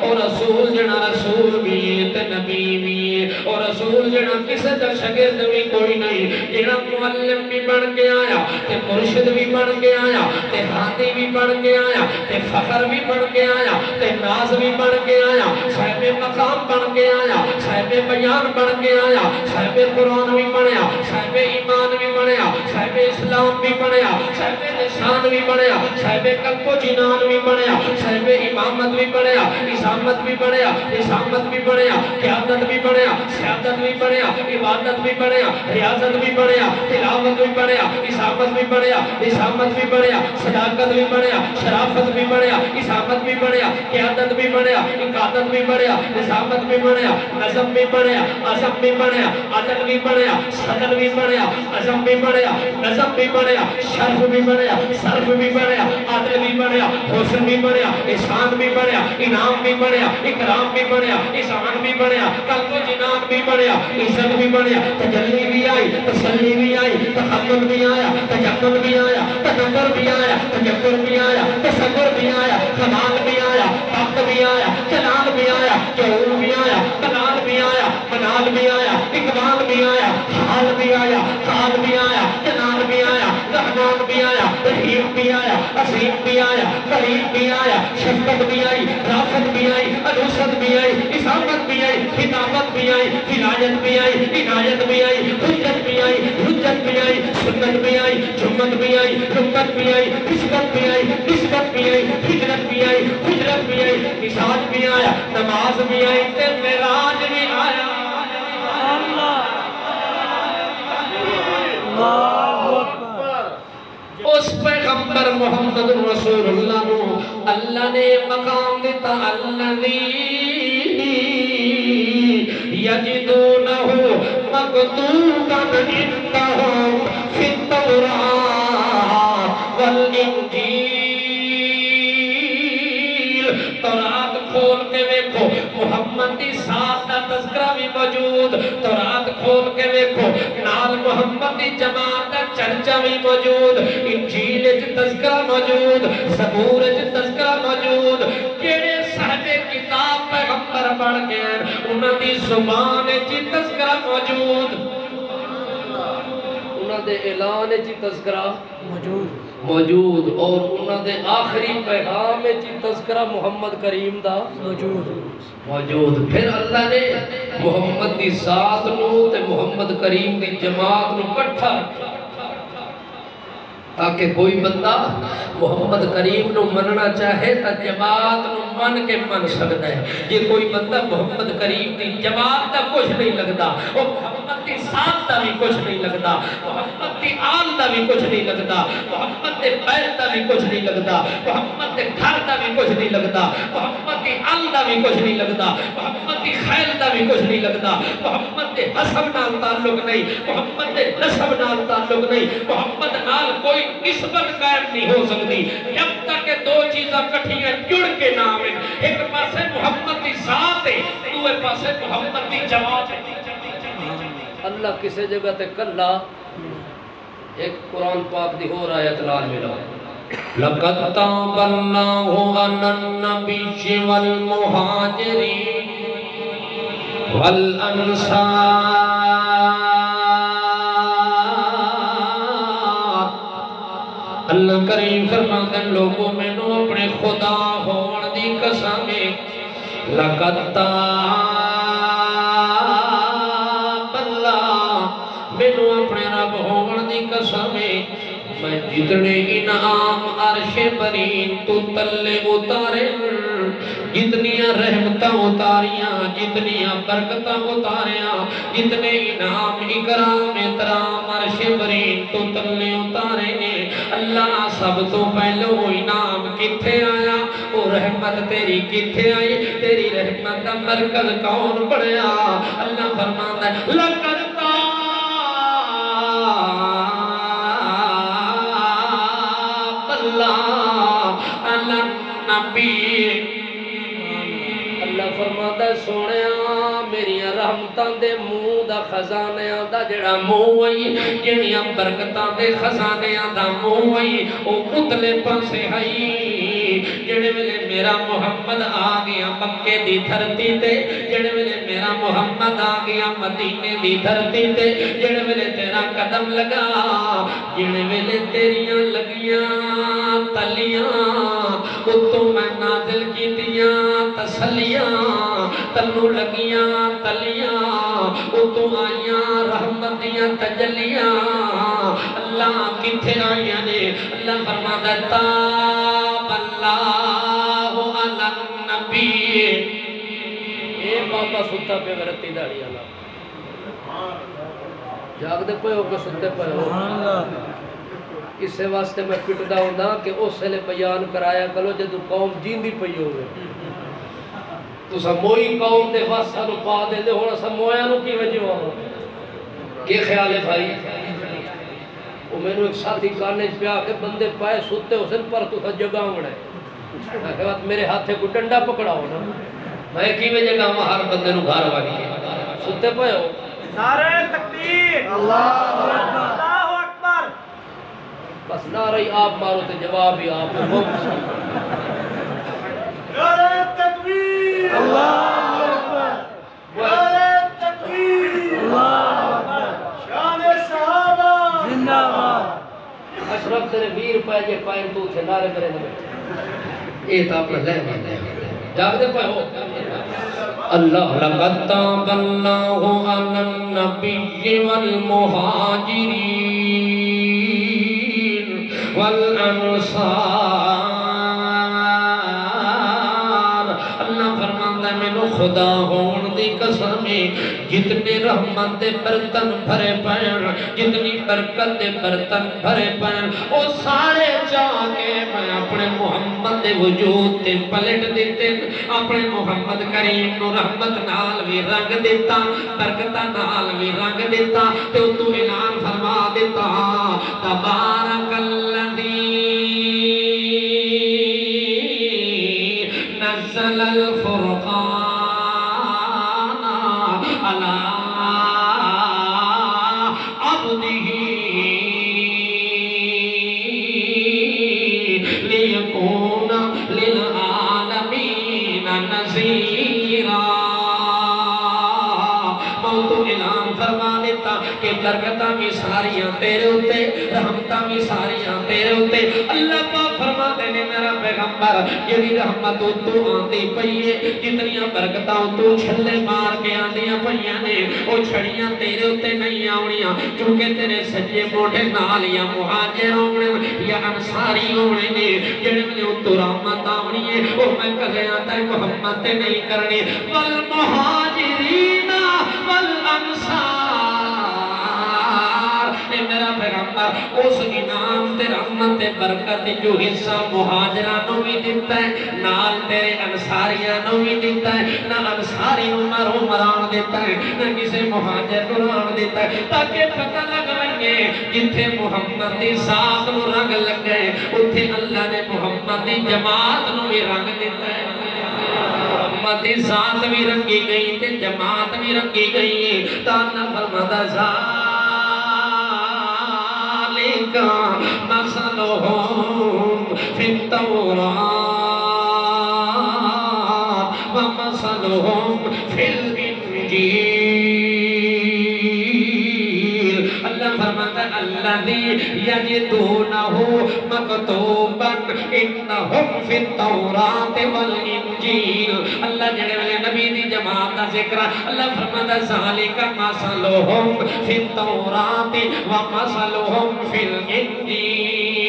او رسول جنا رسول بھی تے نبی بھی اور رسول جنا کسے دا شگرد بھی کوئی نہیں جنا معلم بھی بن کے آیا تے مرشد بھی بن کے آیا تے ہادی بھی بن کے آیا تے فخر بھی بن کے آیا تے ناز بھی بن کے آیا صاحب مقام بن کے آیا صاحب بیان بن کے آیا صاحب قرآن بھی بنیا صاحب ایمان بھی بنیا صاحب اسلام بھی بنیا صاحب لسان بھی بنیا صاحب قلب و جنان بھی بنیا صاحب امامت بھی بنیا اسامت بھی بنیا اسامت بھی بنیا قیادت بھی بنیا سیادت بھی بنیا عبادت بھی بنیا ریاضت بھی بنیا تلاوت بھی بنیا اسامت بھی بنیا اسامت بھی بنیا صداقت بھی بنیا شرافت بھی بنیا اسامت بھی بنیا قیادت بھی بنیا عقادت بھی بنیا اسامت بھی بنیا نظم بھی بنیا عزم بھی بنیا عدل بھی بنیا صدر بھی بنیا عزم بھی بنیا نظم بھی بنیا شرف بھی بنیا صرف بھی بنیا عدل بھی بنیا حسن بھی بنیا احسان بھی بنیا انعام بھی بنیا اکرام بھی بنیا احسان بھی بنیا قلب و جنان بھی بنیا عزت بھی بنیا تجلی بھی آئی تسلی بھی آئی تخلل بھی آیا تجمل بھی آیا تنور بھی آیا تجبر بھی آیا تصور بھی آیا کمال بھی آیا وقت بھی آیا جلال بھی آیا جہور بھی آیا کلال بھی آیا منال بھی آیا اقبال بھی آیا حال بھی آیا قال بھی آیا جلال بھی آیا رحمان بھی آیا رحیم بھی آیا عظیم بھی آیا کریم بھی آیا شفقت بھی آئی رافت بھی آئی انوست بھی آئی اسامت بھی آئی خطابت بھی آئی ولایت بھی آئی عنایت بھی آئی حجت بھی آئی حجت بھی آئی سنت بھی آئی جمت بھی آئی رمت بھی آئی نسبت بھی آئی نسبت بھی آئی ہجرت بھی آئی حجرت بھی آئی نشاد بھی آیا نماز بھی آئی تے معراج بھی آیا اس پیغمبر محمد رسول اللہ نو اللہ نے مقام دیتا الذی یجدونہ مکتوبا عندہم فی التوراۃ والانجیل تورات کھول کے دیکھو محمد دی جماعت دا تذکرہ بھی موجود، تورات کھول کے دیکھو نال محمد دی جماعت دا چرچا بھی موجود، انجیل وچ تذکرہ موجود، زبور وچ تذکرہ موجود، کیڑے صاحب کتاب پیغمبر بن گئے انہاں دی زبان وچ تذکرہ موجود،
انہاں دے اعلان وچ تذکرہ موجود اور انہاں دے آخری پیغام وچ تذکرہ محمد کریم دا موجود۔ پھر اللہ نے محمد دی ذات نو تے محمد کریم دی جماعت نو کٹھا رکھا تاکہ کوئی بندہ محمد کریم نو مننا چاہے تا جماعت نو من کے من سکتا ہے۔ یہ کوئی بندہ محمد کریم دی جماعت دا کچھ نہیں لگتا، اور محمد دی ذات دا بھی کچھ نہیں لگتا، محمد دی آل دا بھی کچھ نہیں لگتا، محمد دے بیت دا بھی کچھ نہیں لگتا، محمد دے گھر دا بھی کچھ نہیں لگتا، محمد دی آل دا بھی کچھ نہیں لگتا، محمد دی خیل دا بھی کچھ نہیں لگتا، محمد دے حسب نال تعلق نہیں، محمد دے نسب نال تعلق نہیں، محمد نال کوئی نسبت قائم نہیں ہو سکتی جب تک کہ دو چیزاں کٹھیاں جڑ کے نہ آئیں۔ ایک پاسے محمد دی ذات ہے، دوسرے پاسے محمد دی جماعت ہے۔ اللہ کسی جگہ تے کلا ایک قرآن پاک دی ہو آیت لال ملا
لَقَدْ تَابَ اللَّهُ عَلَى النَّبِيِّ وَالْمُهَاجِرِينَ وَالْأَنصَارِ۔ اللہ کریم فرماتے ہیں لوگوں میں نو اپنے خدا ہون دی قسمیں لَقَدْ تَابَ اللَّهُ میں نو اپنے رب ہون دی قسمیں میں جتنے انعام عرش برین تو تلے اتارے، جتنیاں رحمتاں اتاریاں، جتنیاں برکتاں اتاریاں، جتنے انعام اکرام احترام عرش برین تو تلے اتارے نے، اللہ سب تو پہلو انعام کتھے آیا، وہ رحمت تیری کتھے آئی، تیری رحمت کا مرکز کون بڑھیا؟ اللہ فرماتا ہے لَقَدْ اللہ فرماتا ہے سونیاں میریاں رحمتاں دے منہ دا خزانیاں دا جڑا منہ آئی، جڑیاں برکتاں دے خزانیاں دا منہ آئی، او اتلے پاسے آئی، جڑے ویلے میرا محمد آ گیا مکے دی دھرتی تے، جڑے ویلے میرا محمد آ گیا مدینے دی دھرتی تے، جڑے ویلے تیرا قدم لگا، جڑے ویلے تیریاں لگیاں تلیاں اتو میں نازل کی دیاں تسلیاں، تنو لگیاں تلیاں اتو آئیاں رحمت دیاں تجلیاں، اللہ کتھے آئیاں نے؟ اللہ فرماتا ہے تاب اللہ علی النبی۔
اے بابا ستا پہ غرطی داڑی اللہ جاگ دے پہ ہو کے ستے پہ ہو، اسے واسطے میں پٹدا ہوں دا کہ اس سے لے بیان کرایا کرو جدو قوم جیندی پئی ہوئے تو سا موئی قوم دے واسطہ نو پا دے دے ہونا سا مویا نو کی وجہ ہوا کہ خیال ہے بھائی؟ وہ میں نے ایک ساتھی کارنے پیا کہ بندے پائے ستے حسن پر تو سا جگہ ہونا ہے، میں کہ بات میرے ہاتھے کو ڈنڈا پکڑا ہونا، میں کی وجہ کہ ہر بندے نو گھر والی کے ستے پائے ہو۔
نعرہ تکبیر، اللہ اکبر،
بس نعرہ ہی آپ مارو تے جواب ہی آپ کو۔
نعرہ تکبیر، اللہ اکبر، نعرہ تکبیر، اللہ اکبر، شان صحابہ زندہ باد۔
اشرف تیرے 20 روپے جے پائیں تو تھے نعرے میرے نہ بیٹھے، یہ تو آپ نے لے مانے جاگ دے پائے ہو
اللہ لَقَدْ تَابَ اللَّهُ عَلَى النَّبِيِّ وَالْمُهَاجِرِينَ وَالْأَنصَارِ۔ اللہ فرماتا ہے میں نو خدا ہون دی قسمیں جتنے رحمت دے برتن بھرے پین، جتنی برکت دے برتن بھرے پین، او سارے جا کے میں اپنے محمد دے وجود تے پلٹ دیتے، اپنے محمد کریم نو رحمت نال بھی رنگ دیتا، برکتہ نال بھی رنگ دیتا، تے تو اعلان فرما دیتا تبارک الذی نزل الفرقان برکتاں بھی ساریاں تیرے ہوتے رحمتاں بھی ساریاں تیرے ہوتے اللہ پاک فرما دے نے میرا پیغمبر یہ رحمت تو آندی پئیے جتنیاں برکتاں تو چھلے مار کے آندیاں پئیاں نے وہ چھڑیاں تیرے ہوتے نہیں آونیاں چونکہ تیرے سجے موڑے نال یا مہاجر ہونے یا انصاری ہونے نے جڑے میں تو رحمت آونی ہے وہ میں کہے آتا ہے محمد نہیں کرنی والمہاجرین والانصار اے میرا پیغمبر اس انعام تے رحمت تے برکت جو حصہ مہاجرانوں بھی دیتا ہے نال تیرے انصاریانوں بھی دیتا ہے نہ انصاری عمروں مران دیتا ہے نہ کسے مہاجر قرآن دیتا ہے تاکہ پتہ لگائیں جتھے محمد دی ذات نو رنگ لگ گئے اتھے اللہ نے محمد دی جماعت نو بھی رنگ دیتا ہے محمد دی ذات بھی رنگی گئی تے جماعت بھی رنگی گئی تانا فرماتا ذالکا مثلہم فی التوراۃ ومثلہم فی الانجیل اللہ فرماتا الذی یجدونہ مکتوبا انہم فی التوراۃ والانجیل اللہ جڑے والے نبی دی جماعت دا ذکر اللہ فرماتا ذالک مثلہم فی التوراۃ ومثلہم فی الانجیل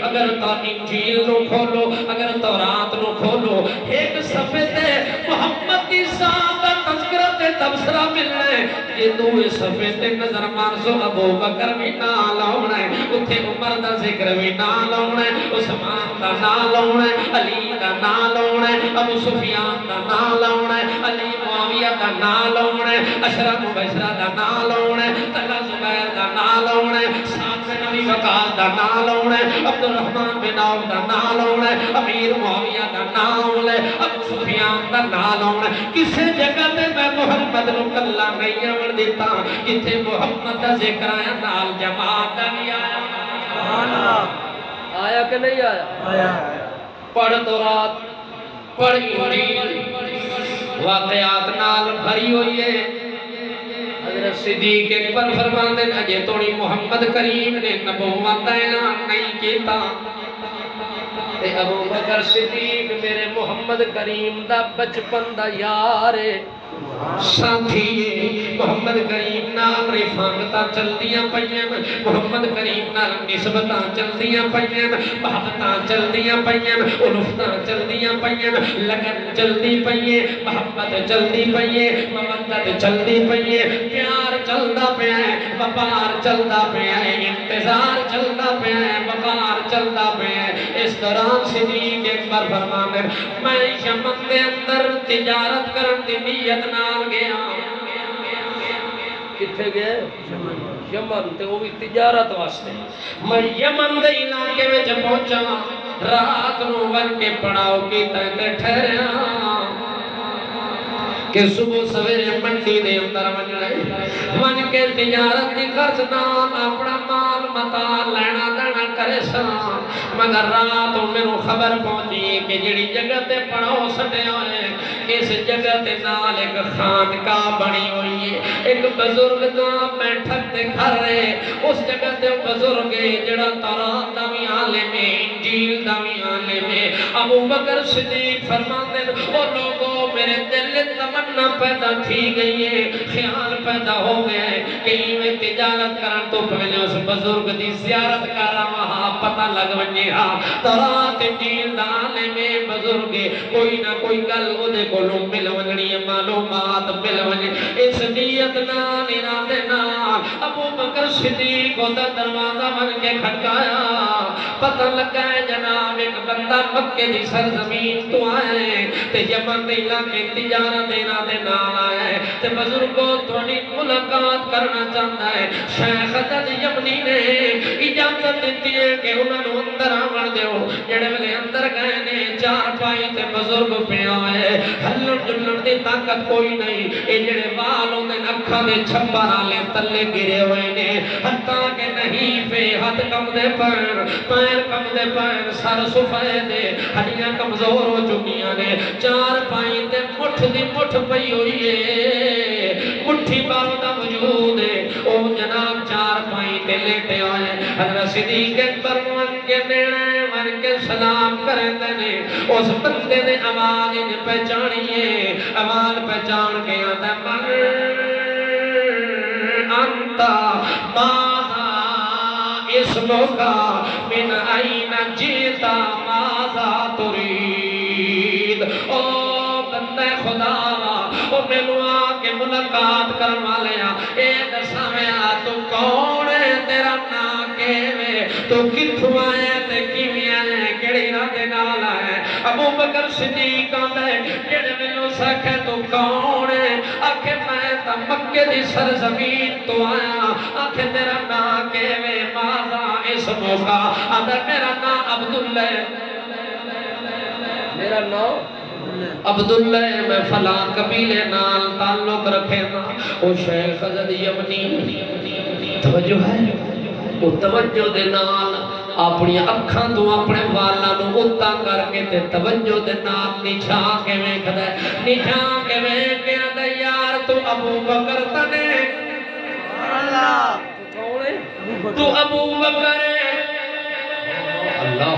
اگر تو انجیل نو کھولو اگر تورات نو کھولو ایک صفحے تے محمد دی ذات دا تذکرہ تے تبصرہ ملنا ہے یہ دوے صفحے تے نظر مارسو ابو بکر بھی نال ہونا ہے اتھے عمر دا ذکر بھی نال ہونا ہے عثمان دا نال ہونا ہے علی دا نال ہونا ہے ابو سفیان دا نال ہونا ہے علی معاویہ دا نال ہونا ہے اشرا مبشرہ دا نال ہونا ہے طلحہ زبیر دا نال ہونا ہے سعد بن ابی وقاص دا نال ہونا ہے عبد الرحمن بن عوف دا نال ہونا ہے امیر معاویہ دا نال ہونا ہے ابو سفیان دا نال ہونا ہے کسے جگہ تے میں محمد نو کلا نہیں آون دیتا جتھے محمد دا ذکر آیا نال جماعت دا بھی آیا
سبحان اللہ آیا کہ نہیں آیا
آیا
پڑھ تورات پڑھ انجیل واقعات نال بھری ہوئی ہے حضرت صدیق اکبر فرماندے اجے توڑی محمد کریم نے نبوت دا اعلان نہیں کیتا تے ابو بکر صدیق میرے محمد کریم دا بچپن دا یار ہے ساتھی محمد کریم نال رفاقتاں چلدیاں پئیاں محمد کریم نال نسبتاں چلدیاں پئیاں محبتاں چلدیاں پئیاں الفتاں چلدیاں پئیاں لگن چلدی پئیے محبت چلدی پئیے مودت چلدی پئیے پیار چلدا پیا ہے وقار چلدا پیا ہے انتظار چلدا پیا ہے وقار چلدا پیا ہے اس دوران صدیق اکبر فرماندے میں یمن دے اندر تجارت کرن دی نیت نال گیا
کتھے گئے یمن تے وہ بھی تجارت واسطے
میں یمن دے علاقے میں جب پہنچا رات نو ون کے پڑاؤ کی تے ٹھہریا کہ صبح سویرے منڈی دے اندر ون کے تجارت دی خرچ نال اپنا مال متا لینا دینا کرے سا مگر رات میرے خبر پہنچی کہ جڑی جگہ تے پڑاؤ سٹے ہوئے اس جگہ تے نال ایک خانقاہ بنی ہوئی ہے ایک بزرگ دا بیٹھک تے گھر ہے اس جگہ تے بزرگ جڑا تورات دا بھی عالم ہے انجیل دا بھی عالم ہے ابو بکر صدیق فرماندے او لوگوں میرے دل تمنا پیدا تھی گئی ہے خیال پیدا ہو گیا ہے کہ میں تجارت کرن تو پہلے اس بزرگ دی زیارت کرا وہاں پتہ لگ ونجے ہاں تورات انجیل دا عالم ہے بزرگ کوئی نہ کوئی گل او دے کولوں مل ونجنی معلومات مل ونجے اس نیت نال ارادے نال ابو بکر صدیق دا دروازہ بن کے کھٹکایا پتہ لگا ہے جناب ایک بندہ مکے دی سرزمین تو آئے تے یمن دے علاقے تجارت ارادے نال آیا ہے تے بزرگوں تھوڑی ملاقات کرنا چاہتا ہے شیخ حضرت یمنی نے اجازت دیتی ہے کہ انہوں نے اندر آمن دیو جڑے والے اندر گئے نے چار پائی تے بزرگ پہ آئے ہلن جلن دی طاقت کوئی نہیں اے جڑے والوں نے اکھاں دے چھپر آلے تلے گرے ہوئے نے حتیٰ کہ نہیں پہ ہاتھ کم دے پیر کم دے پیر سر سفے دے ہڈیاں کمزور ہو چکیاں نے چار پائی تے مٹھ دی مٹھ پئی ہوئی ہے مٹھ کوٹھی پاروں دا وجود ہے او جناب چار پائیں تے لیٹے ہوئے حضرت صدیق اکبر من کے نیڑے من کے سلام کرتے نے اس بندے نے آواز پہچانیے آواز پہچان کے آتا من انتا ماذا اسمکا من این جیتا ماذا ترید او بندہ خدا او مینو آکے ملاقات کرن والے اے دساویا تو کون ہے تیرا نا کیوے تو کتھوں آیا تے کیویں آیا کیڑی راہ دے نال آیا ابو بکر صدیق آندا ہے جڑے مینوں سکھے تو کون ہے آکھے میں تا مکے دی سرزمین تو آیا آکھے تیرا نا کیوے ماذا اسمکا آندا میرا نا عبداللہ میرا نام عبداللہ میں فلاں قبیلے نال تعلق رکھے نا او شیخ حضرت یمنی توجہ ہے او توجہ دے نال اپنی اکھاں تو اپنے والاں نو اتا کر کے تے توجہ دے نال نچھا کے ویکھدا ہے نچھا کے ویکھدا یار تو ابو بکر تنے اللہ کون ہے تو ابو بکر اللہ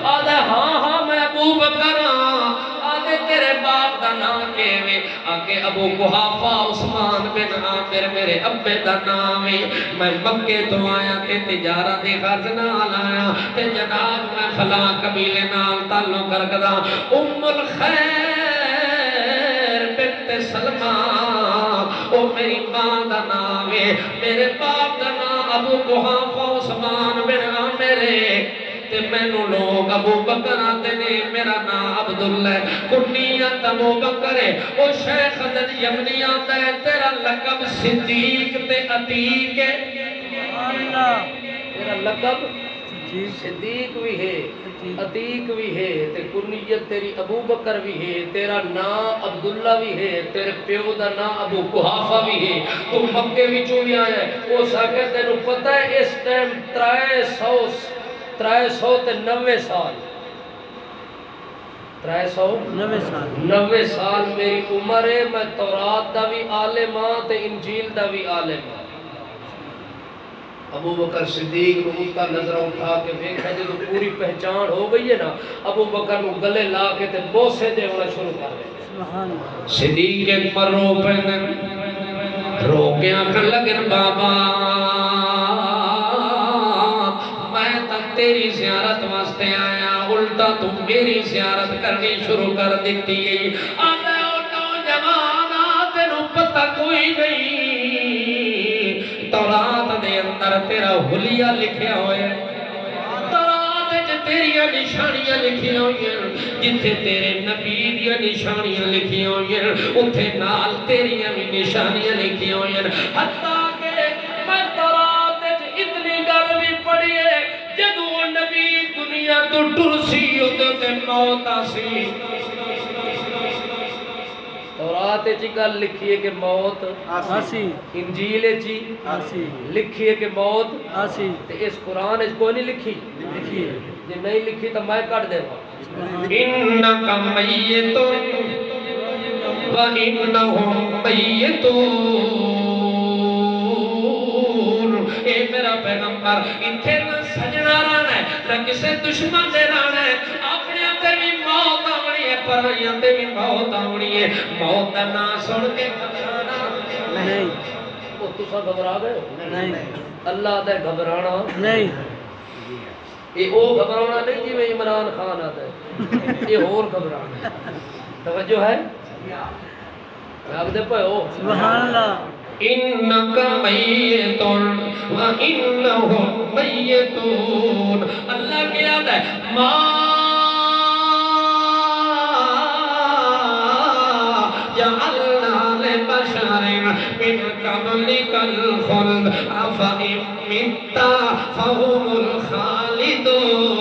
آدھا ہاں ہاں میں ابو بکر ہاں آدھے تیرے باپ دا نام کیوے آکے ابو قحافہ عثمان بن عامر میرے ابے دا نام ہے میں مکے تو آیا تے تجارت دی غرض نال آیا تے جناب میں فلاں قبیلے نال تعلق رکھدا ام الخیر بنت سلمہ او میری ماں دا نام ہے میرے باپ دا نام ابو قحافہ عثمان بن عامر تے مینو لوگ ابو بکر آتے نے میرا نام عبداللہ کنیت ابو بکر ہے او شیخ حضرت یمنی آتا ہے تیرا لقب صدیق تے عتیق ہے تیرا لقب صدیق بھی ہے عتیق بھی ہے تے کنیت تیری ابو بکر بھی ہے تیرا نام عبداللہ بھی ہے تیرے پیو دا نام ابو قحافہ بھی ہے تو مکے بھی چوئی آیا ہے وہ ساکے تینو پتہ ہے اس ٹائم 390 سال 390 سال میری عمر ہے میں تورات دا بھی عالم ہاں تے انجیل دا بھی عالم ہاں ابو بکر صدیق نو اتا نظر اٹھا کے ویکھا جو پوری پہچان ہو گئی ہے نا ابو بکر نو گلے لا کے تے بوسے دے ہونا شروع کر دے صدیق اکبر رو پہنے رو کے آنکھن لگن بابا تیری زیارت واسطے آیا الٹا تو میری زیارت کرنی شروع کر دیتی گئی آدھے او نوجوان تینو پتہ کوئی نہیں تورات دے اندر تیرا حلیہ لکھیا ہوئے تورات جو تیری نشانیاں لکھی ہوئی ہیں جتھے تیرے نبی دیا نشانیاں لکھی ہوئی ہیں اتھے نال تیری نشانیاں لکھی ہوئی ہیں حتیٰ کہ میں تورات اتنی گل بھی پڑھی ہے جدو نبی دنیا تو ٹرسی ہوتے موت آسی تورات چی گل لکھی ہے کہ موت آسی انجیل چی آسی لکھی ہے کہ موت آسی تے اس قرآن کوئی نہیں لکھی جی نہیں لکھی تو میں کٹ دے گا انکا میتون و انہم میتون اے میرا پیغمبر انتھے نہ سجنا رانا ہے نہ کسے دشمن دے رانا ہے اپنے آتے بھی موت آوڑی ہے پرائیاں تے بھی موت آوڑی ہے موت نہ سن کے گھبرانا نہیں وہ تسا گھبرا گئے نہیں اللہ دے گھبرانا نہیں یہ او گھبرانا نہیں جی میں عمران خان آتا ہے یہ اور گھبرانا توجہ ہے آپ دے پہ ہو سبحان اللہ انکا میتون و انہم میتون اللہ کی یاد ہے ما جعلنا لبشر من قبلک الخلد افئن متا فهم الخالدون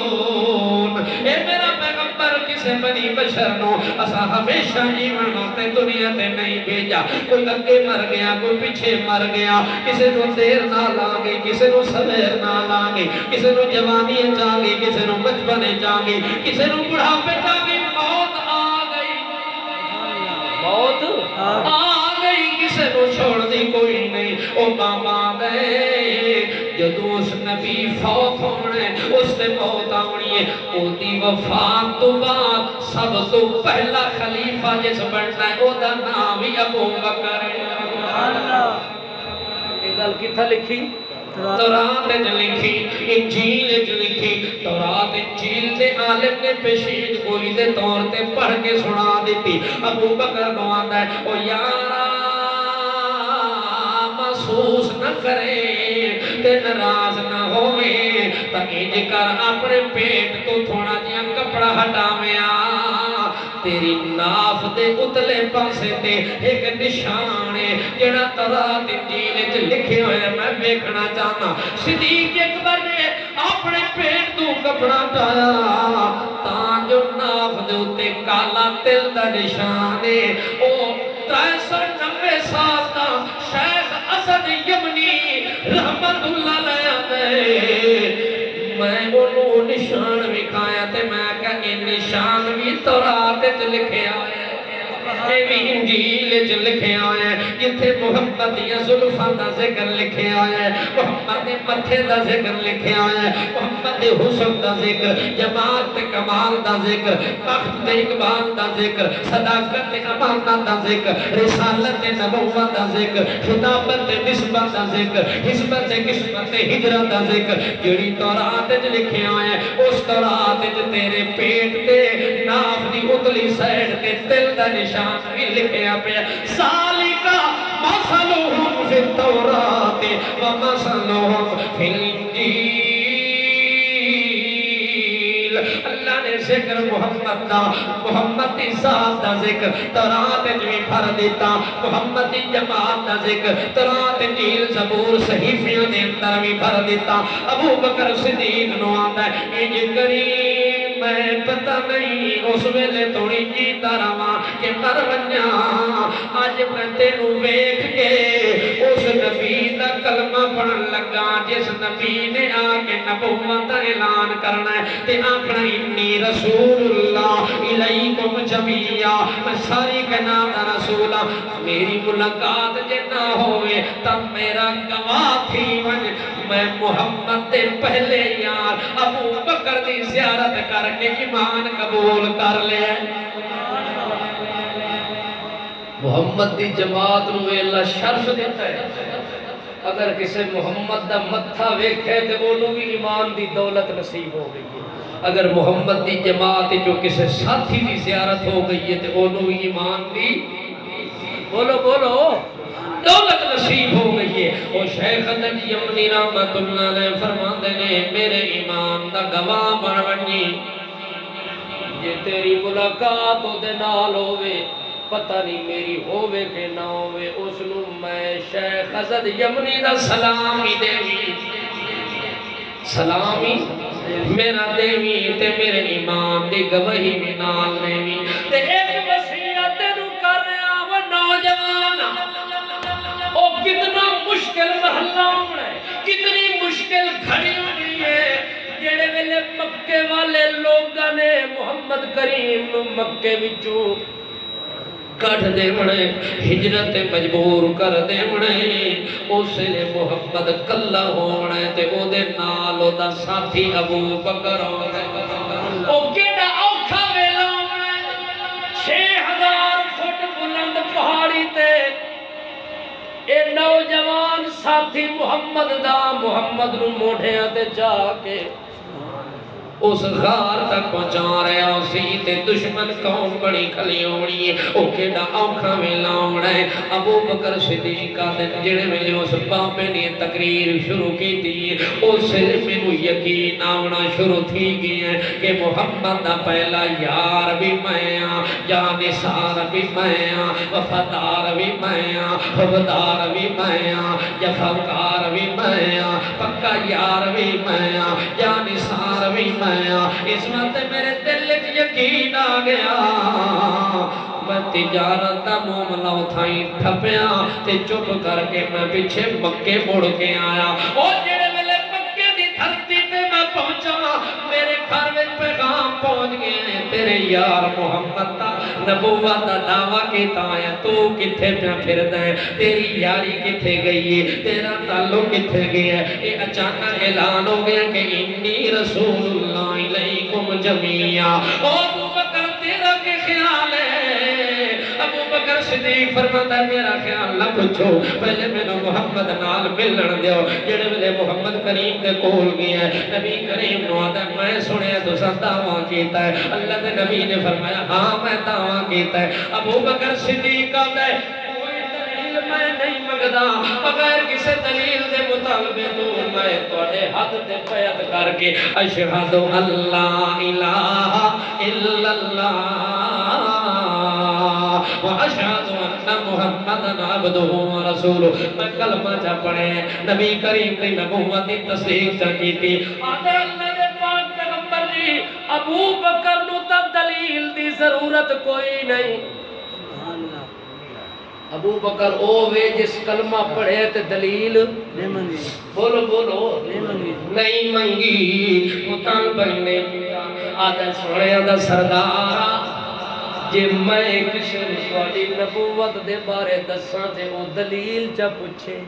اے میرا پیغمبر کسے بنی بشر نو اسا ہمیشہ ایمان ہوتے دنیا تے نہیں بھیجا کوئی اگے مر گیا کوئی پیچھے مر گیا کسے نو دیر نہ لانگے کسے نو سویر نہ لانگے کسے نو جوانی چاہگی کسے نو بچپنے چاہگی کسے نو بڑھاپے چاہگی موت آ گئی موت آ گئی کسے نو چھوڑ دی کو آباد ہے جدو اس نبی فوت ہونے اس نے موت آنی ہے او دی وفات تو بعد سب تو پہلا خلیفہ جس بننا ہے او دا نام ہی ابو بکر ہے
یہ گل کتھا لکھی
تورات نے لکھی انجیل نے لکھی تورات انجیل دے عالم نے پیشین گوئی دے طور تے پڑھ کے سنا دیتی ابو بکر نواندا ہے او یارا محسوس نہ کرے تے ناراض نہ ہوئے تاکہ جے کر اپنے پیٹ تو تھوڑا جہا کپڑا ہٹاویاں تیری ناف دے اتلے پاسے تے ایک نشان ہے جڑا تورات انجیل وچ لکھے ہوئے میں دیکھنا چاہنا صدیق اکبر نے اپنے پیٹ تو کپڑا ہٹایا تاں جو ناف دے اوتے کالا تل دا نشان ہے او 390 سال دا شیخ اسد یمنی رحمت اللہ علیہ میں انہوں نشان بکھایا تے میں کہا یہ نشان بھی تورات وچ لکھے آئے یہ بھی انجیل وچ لکھے آئے جتھے محمد یا زلفاں دا ذکر لکھے آئے محمد متھے دا ذکر لکھے آئے محمد حسن دا ذکر جمال تے کمال دا ذکر بخت تے اقبال دا ذکر صداقت تے امانت دا ذکر رسالت نبوت دا ذکر خطابت نسبت دا ذکر حسبت قسمت ہجرت دا ذکر جڑی تورات وچ لکھے آئے اس تورات وچ تیرے پیٹ تے ناف دی اتلی سائڈ تے دل دا نشان بھی لکھیا پہ سالکا مثلہم فی التورات ومثلہم فی الانجیل اللہ نے ذکر محمد دا محمد دی ذات دا ذکر تورات وچ بھی بھر دیتا محمد دی جماعت دا ذکر تورات انجیل زبور صحیفیاں دے اندر بھی بھر دیتا ابو بکر صدیق نو آندا ہے اے کریم میں پتہ نہیں اس ویلے تھوڑی جیتا رہا کہ مر ونجاں آج میں تینوں ویکھ کے اس نبی دا کلمہ پڑھن لگا جس نبی نے آ کے نبوت دا اعلان کرنا ہے تے آکھنا انی رسول اللہ الیکم جمیعا میں ساری کائنات دا رسول ہوں میری ملاقات جے نہ ہوئے تب میرا گواہ تھی میں محمد دے پہلے یار ابو بکر دی زیارت کر کے ایمان قبول کر لے
محمد دی جماعت نو اللہ شرف دیتا ہے اگر کسی محمد دا متھا ویکھے تے انہوں بھی ایمان دی دولت نصیب ہو گئی ہے اگر محمد دی جماعت جو کسی ساتھی دی زیارت ہو گئی ہے تے انہوں بھی ایمان دی بولو بولو دولت نصیب ہو گئی ہے وہ شیخ حضرت یمنی رحمت اللہ علیہ فرماندے نے میرے ایمان دا گواہ بن ونجی یہ تیری ملاقات دے نال ہوئے پتہ نہیں میری ہوئے کہ نہ ہوئے اس نو میں شیخ حضرت یمنی دا سلامی دیوی سلامی میرا دیوی تے میرے ایمان دی گواہی میں نال دیوی تے ایک وصیت نو کر رہا وہ نوجوان او کتنا مشکل محلہ ہونا ہے کتنی مشکل کھڑی ہونی ہے جڑے ویلے مکے والے لوگاں نے محمد کریم نو مکے وچوں کٹ دے مڑے ہجرت مجبور کر دے مڑے اس نے محمد کلا ہونا ہے تے او دے نال او دا ساتھی ابو بکر ہونا ہے او کیڑا اوکھا ویلا ہونا ہے 6000 فٹ بلند پہاڑی تے اے نوجوان ساتھی محمد دا محمد نو موڑھیاں تے جا کے اس غار تک پہنچا رہے اسی تے دشمن قوم بڑی کھلی ہونی ہے او کیڑا اوکھا ویلا ہونا ہے ابو بکر صدیق دے جڑے ویلے اس بابے نے تقریر شروع کی تھی اس سے مینوں یقین آونا شروع تھی گئی ہے کہ محمد دا پہلا یار بھی میں ہاں جانثار بھی میں ہاں وفادار بھی میں ہاں حبدار بھی میں ہاں جفاکار بھی میں ہاں پکا یار بھی میں ہاں جانثار بھی میں اس وقت میرے دل کی یقین آ گیا میں تجارت دا معاملہ اٹھائی ٹھپیا تے چپ کر کے میں پیچھے مکے مڑ کے آیا اور جڑے ویلے مکے دی دھرتی تے میں پہنچا میرے گھر وچ پیغام پہنچ گئے تے
میرے یار محمد تا نبوت دا دعویٰ کیتا ہے تو کتھے پہ پھردا ہے تیری یاری کتھے گئی ہے تیرا تعلق کتھے گیا ہے یہ اچانک اعلان ہو گیا کہ انی رسول اللہ علیکم جمیعا او ابو بکر تیرا کے خیال ہے ابو بکر صدیق فرماتا ہے میرا خیال نہ پوچھو پہلے میں نے محمد نال ملن دیو جڑے ویلے محمد کریم دے کول گیا ہے نبی کریم نو آتا ہے میں سنیا تو سب دعویٰ کیتا ہے اللہ دے نبی نے فرمایا ہاں میں دعویٰ کیتا ہے ابو بکر صدیق آتا ہے کوئی دلیل میں نہیں مگدا بغیر کسی دلیل دے مطالبے تو میں توڑے ہاتھ دے بیعت کر کے اشہد اللہ الہ الا اللہ وَأَشْهَدُ أَنَّ مُحَمَّدًا عَبْدُهُ وَرَسُولُهُ میں کلمہ جا پڑھے نبی کریم کی نبوت کی تصدیق جا کی تھی آدھر اللہ نے پاک پیغمبر جی ابو بکر نو تا دلیل دی ضرورت کوئی نہیں
ابو بکر او وے جس کلمہ پڑھے تے دلیل بولو بولو نہیں منگی مطال بننے آدھر سوڑے آدھر سردارہ جے میں کسی رسوالی نبوت دے بارے دساں تے او دلیل چا پوچھے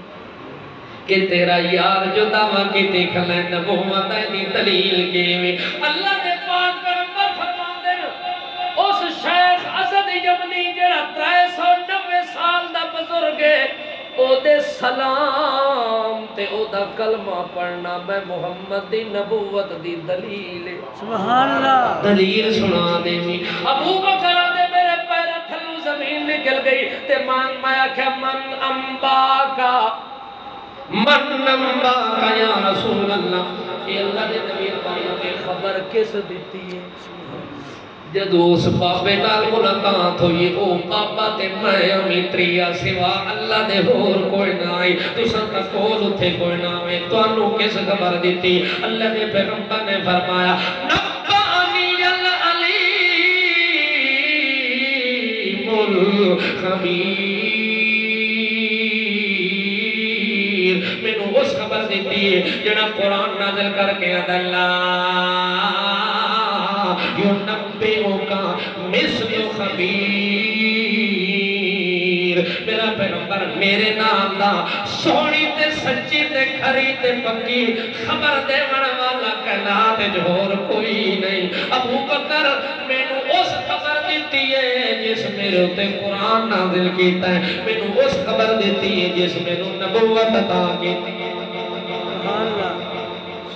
کہ تیرا یار جو دعویٰ کی دیکھ لیں نبوت دی دلیل کے میں اللہ دے پاک پیغمبر فرما دے اس شیخ اسد یمنی جڑا 390 سال دا بزرگ ہے او دے سلام تے او دا کلمہ پڑھنا میں محمد دی نبوت دی دلیل
سبحان اللہ
دلیل سنا دے می
ابو بکر دے میرے پیرہ تھلو زمین نکل گئی تے مان مایا کہ من انباکا یا رسول اللہ
یہ اللہ دے نبی پاک کی خبر کس دیتی ہے جدو اس بابے نال ملاقات ہوئی او بابا تے میں امیتریا سوا اللہ دے ہور کوئی نہ آئی تو سنتا کول اتھے کوئی نہ آئے تو انہوں کس خبر دیتی اللہ نے پیغمبر نے فرمایا نبانی العلیم الخبیر میں نے اس خبر دیتی ہے جنہا قرآن نازل کر کے اللہ یونبئوکا مثل خبیر میرا پیغمبر میرے نام دا سونی تے سچی تے کھری تے پکی خبر دے والا کائنات جوہر کوئی نہیں ابو بکر میں نے اس خبر دیتی ہے جس میرے ہوتے قرآن نازل کیتا ہے میں نے اس خبر دیتی ہے جس میں نے نبوت عطا کیتی ہے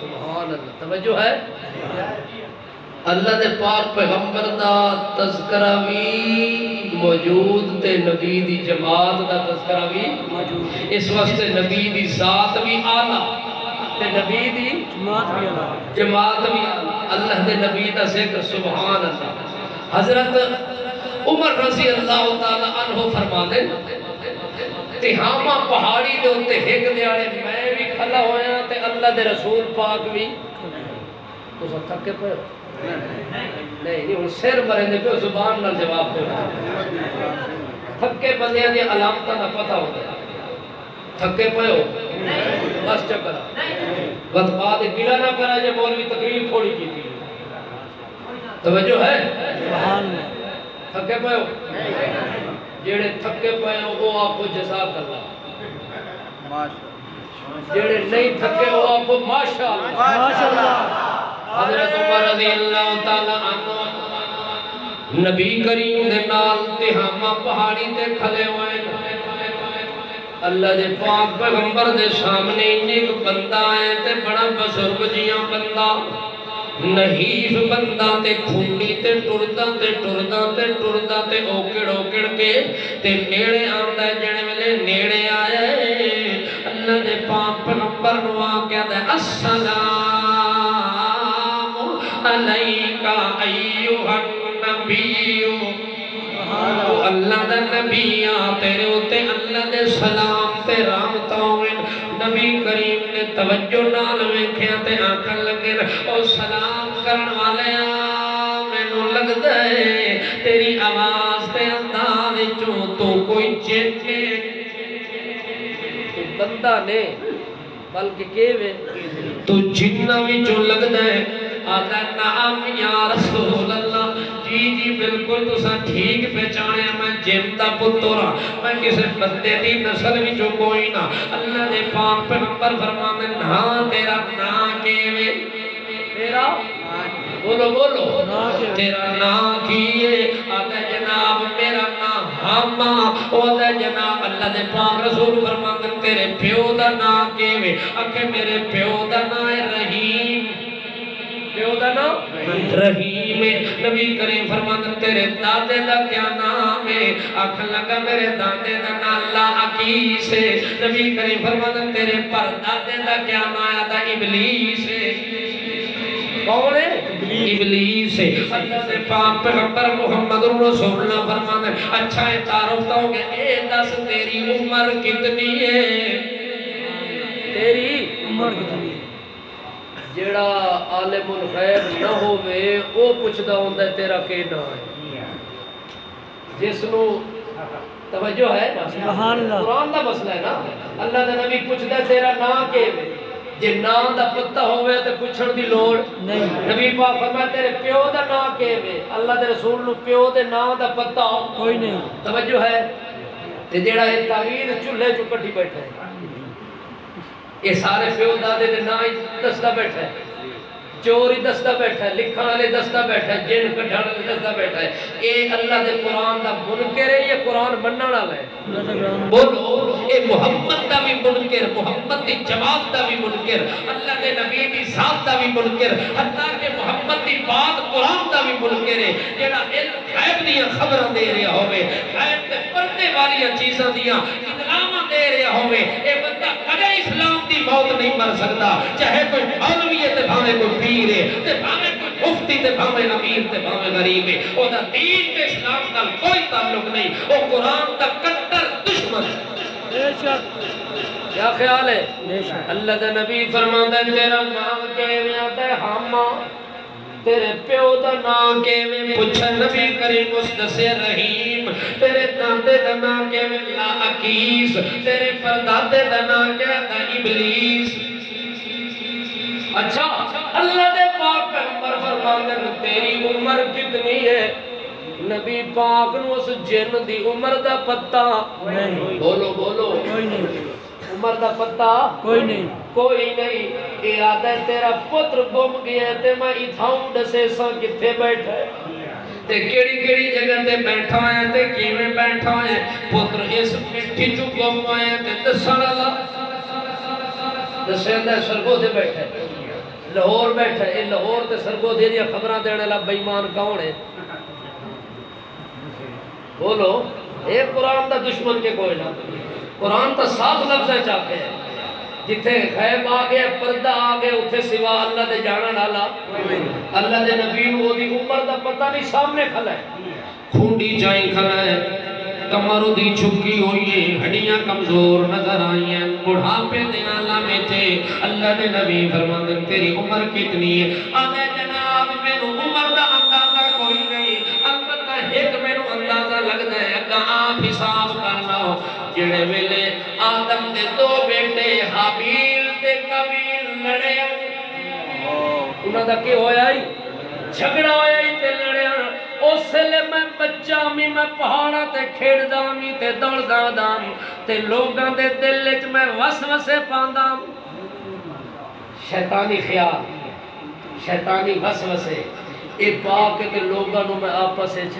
سبحان اللہ توجہ ہے اللہ دے پاک پیغمبر دا تذکرہ بھی موجود تے نبی دی جماعت دا تذکرہ بھی موجود اس واسطے نبی دی ذات بھی آلہ تے نبی دی جماعت بھی اللہ دے نبی دا ذکر سبحان اللہ حضرت عمر رضی اللہ تعالیٰ عنہ فرما دے تہامہ پہاڑی دے ہوتے ہک دیارے میں بھی کھلا ہویا تے اللہ دے رسول پاک بھی تو سب تھکے پہ نہیں وہ سر مرے دے پہ زبان نال جواب دے تھکے بندے دی علامتہ نہ پتہ ہو گیا تھکے پہ ہو بس چکر وقت بعد گلہ نہ کرا جب مولوی تقریر تھوڑی کی تھی توجہ ہے تھکے پہ ہو جیڑے تھکے پہ ہو وہ آپ کو جزاک اللہ جیڑے نہیں تھکے ہو آپ کو ماشاءاللہ حضرت عمر رضی اللہ تعالیٰ عنہ نبی کریم دے نال تہامہ پہاڑی تے کھلے ہوئے اللہ دے پاک پیغمبر دے سامنے ایک بندہ آئے تے بڑا بزرگ جیاں بندہ نحیف بندہ تے کھونی تے ٹردہ تے ٹردہ تے ٹردہ تے اوکڑ کے تے نیڑے آندہ ہے جنے ملے نیڑے آئے اللہ دے پاک پیغمبر نوا کیا دے السلام علیکہ ایوہ النبیو اللہ دا نبی تیرے ہوتے اللہ دے سلام تے رامتا ہوئے نبی کریم نے توجہ نال ویکھیا تے آنکھن لگے او سلام کرن والے میں نو لگ دے تیری آواز تے انداز چوں تو کوئی چیتے تو بندہ نے بلکہ کیوے تو جنہ بھی جو لگ دے آدھا نام یا رسول اللہ
جی جی بالکل تساں ٹھیک پہچانے میں جن دا پتر ہاں میں کسی بندے دی نسل بھی جو کوئی نہ اللہ دے پاک پیغمبر فرماندے ہاں تیرا نام کیویں تیرا بولو بولو تیرا نام کیے آدھے جناب میرا نام ہاما آدھے جناب اللہ دے پاک رسول فرماندے تیرے پیو دا نام کیویں آکھے میرے پیو دا نام رحیم پیو دا نام رحیم نبی کریم فرماندے تیرے دادے دا کیا نام ہے آکھ لگا میرے دادے دا نام لاعقیس ہے نبی کریم فرماندے تیرے پر دادے دا کیا نام ہے ابلیس ہے کون ہے ابلیس ہے اللہ سے پاک پیغمبر محمد رسول اللہ فرمانے اچھا ہے تعارف تو کہ اے دس تیری عمر کتنی ہے
تیری عمر کتنی ہے جیڑا عالم الغیب نہ ہوئے او پوچھدا ہوندا ہے تیرا کی نام ہے جس نو توجہ ہے نا سبحان اللہ قرآن دا مسئلہ ہے نا اللہ دا نبی پوچھدا ہے تیرا نام کیویں جے نام دا پتہ ہوئے تے پوچھن دی لوڑ نہیں نبی پاک فرمایا تیرے پیو دا نام کیویں اللہ دے رسول نو پیو دے نام دا پتہ کوئی نہیں توجہ ہے تے جیڑا اے تعویذ چولھے چ کٹی بیٹھا ہے یہ سارے پیو دادے دے نام ہی دسدا بیٹھا ہے چوری دستا بیٹھا ہے لکھن والے دستا بیٹھا ہے جن کڈھن والے دستا بیٹھا ہے اے اللہ دے قرآن دا منکر ہے یہ قرآن منن والا ہے بولو اے محمد دا بھی منکر محمد دی جواب دا بھی منکر اللہ دے نبی دی ذات دا بھی منکر حتیٰ کہ محمد دی بات قرآن دا بھی منکر ہے جڑا علم غیب دی خبراں دے رہا ہوے غیب تے پردے والی چیزاں دیاں اطلاعاں دے رہا ہوے اے بندہ کدے اسلام دی موت نہیں مر سکدا چاہے کوئی مولوی ہے تے بھاوے کوئی پیر ہے تے بھاوے کوئی مفتی تے بھاوے امیر تے بھاوے غریب ہے او دا دین تے اسلام نال کوئی تعلق نہیں او قرآن دا کٹر دشمن ہے بے شک کیا خیال ہے اللہ دا نبی فرماندا ہے تیرا نام کیویں آتا ہے ہاما تیرے پیو دا نام کیویں پوچھا نبی کریم اس دسے رحیم تیرے دادے دا نام کیویں لاعقیس تیرے پردادے دا نام کیویں ابلیس اچھا اللہ دے پاک پیغمبر فرماندے تیری عمر کتنی ہے نبی پاک نو اس جن دی عمر دا پتہ نہیں بولو بولو کوئی نہیں عمر دا پتہ کوئی نہیں اے آدھا تیرا پتر گم گیا تے میں اتھاؤں دسے سا کتھے بیٹھا ہے تے کیڑی جگہ تے بیٹھا ہے تے کیویں بیٹھا ہے پتر اس مٹھی چوں گم ہویا تے دسن والا دسیندا سرگو تے بیٹھا ہے لاہور بیٹھا ہے لاہور تے سرگو دے دیا خبراں دینے والا بے ایمان کون ہے بولو اے قرآن دا دشمن کے کوئی نہ قرآن تا صاف لفظ ہے چاہتے ہیں جتھے غیب آگے پردہ آگے اتھے سوا اللہ دے جانا ڈالا اللہ دے نبی وہ دی عمر دا پتہ نہیں سامنے کھلا ہے کھونڈی جائیں کھلا ہے کمر دی چھکی ہوئی ہے ہڈیاں کمزور نظر آئی ہیں بڑھاپے دے عالم تھے اللہ دے نبی فرماندے تیری عمر کتنی ہے آدھے جناب میرے عمر دا اندازہ کوئی نہیں البتہ ایک میرے اندازہ لگ دے اگا آپ حساب کرنا ہو جڑے ویلے آدم دے دو بیٹے حابیل تے قابیل لڑے انہاں دا کی ہویا ہی جھگڑا ہویا ہی تے لڑے اس لئے میں بچہ می میں پہاڑا تے کھیڑ دامی تے دوڑ دام تے لوگاں دے دل وچ میں وسوسے پاندام شیطانی خیال شیطانی وسوسے اے پاک تے لوگاں نو میں آپس وچ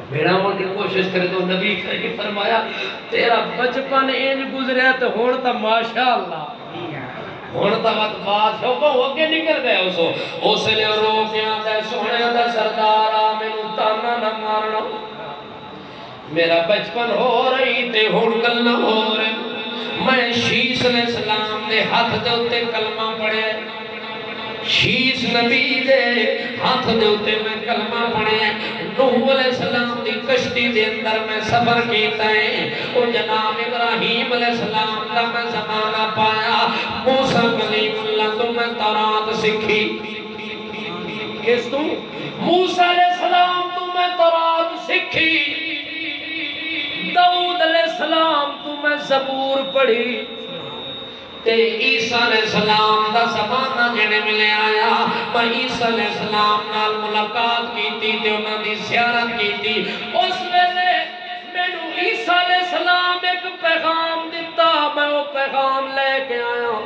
بھیڑاون دی کوشش کرے تو نبی کریم فرمایا تیرا بچپن انج گزریا تے ہن تا ماشاءاللہ ہن تا وقت بادشاہ کو اگے نکل گئے اس لئے رو کے آندا سونے دا سردار آ مینوں تانا نہ مارنا میرا بچپن ہو رہی تے ہن گلاں ہو رہی میں شیس علیہ السلام دے ہاتھ دے اوتے کلمہ پڑھے شیس نبی دے ہاتھ دے اوتے میں کلمہ پڑھے نوح علیہ السلام دی کشتی دے اندر میں سفر کیتا ہے اور جناب ابراہیم علیہ السلام دا میں زمانہ پایا موسیٰ کلیم اللہ تو میں تورات سکھی کس تو موسیٰ علیہ السلام تو میں تورات سکھی داؤد علیہ السلام تو میں زبور پڑھی
تے عیسیٰ علیہ السلام دا زمانہ جنے ملے آیا میں عیسیٰ علیہ السلام نال ملاقات کی تھی تے انہاں دی زیارت کی تھی اس ویلے مینو عیسیٰ علیہ السلام ایک پیغام دیتا میں وہ پیغام لے کے آیا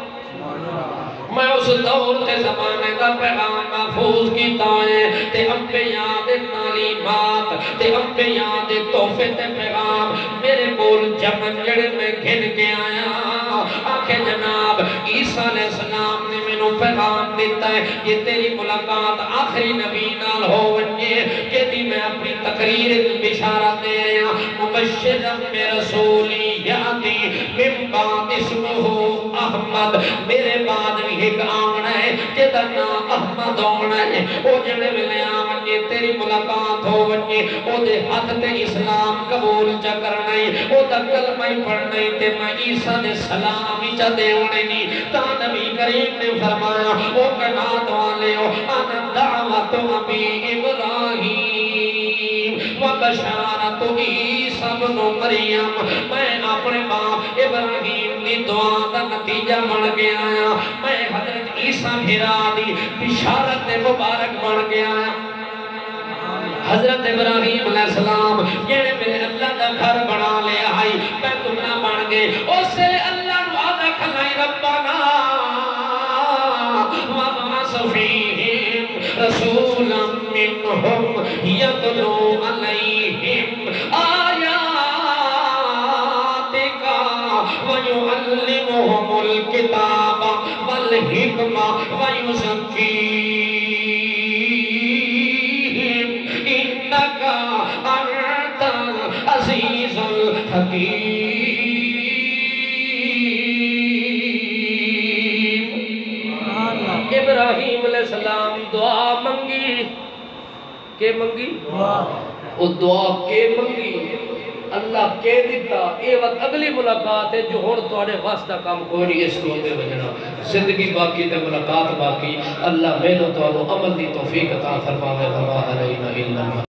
میں اس دور تے زمانے دا پیغام محفوظ کیتا ہے تے انبیاء دے تعلیمات تے انبیاء دے تحفے تے پیغام میرے کول جمع جڑے میں گھن کے آیا آکھے جناب عیسیٰ علیہ السلام نے میں نو پیغام دیتا ہے یہ تیری ملاقات آخری نبی نال ہو ونجے کہ دی میں اپنی تقریر بشارت دے رہا مبشرم میں رسولی یاتی من بعد اسمہ احمد میرے بعد بھی ایک آمنا ہے جدہ نام احمد آمنا ہے او جنے ملے آمنی تیری ملاقات ہو ونجے او دے حق تے اسلام قبول چا کرنا ہے او دا کلمہ پڑھنا ہے تے میں عیسیٰ نے سلامی چا دے ہونے نہیں تا نبی کریم نے فرمایا او کنات والے ہو انا دعوت ابی ابراہیم و بشارت عیسیٰ بن مریم میں اپنے باپ ابراہیم دی دعا دا نتیجہ بن کے آیا میں حضرت عیسیٰ بھیرا دی بشارت مبارک بن کے آیا حضرت ابراہیم علیہ السلام جنہیں میرے اللہ دا گھر بنا لے آئی بیت اللہ بن گئے اسے اللہ وعدہ کھلائی ربنا وَبَعَثَ فِيهِمْ رَسُولًا مِّنْهُمْ يَتْلُو عَلَيْهِمْ آيَاتِكَ وَيُعَلِّمُهُمُ الْكِتَابَ وَالْحِكْمَةَ وَيُزَكِّيهِمْ إِنَّكَ أَنْتَ الْعَزِيزُ الْحَكِيمُ ابراہیم علیہ السلام دعا منگی کہ منگی وہ دعا کے منگی اللہ کے دیتا اے وقت اگلی ملاقات ہے جو ہون توڑے واسطہ کام کوئی نہیں اس کو دے بجنا زندگی باقی تے ملاقات باقی اللہ میں تو عمل دی توفیق عطا فرماوے وما علینا الا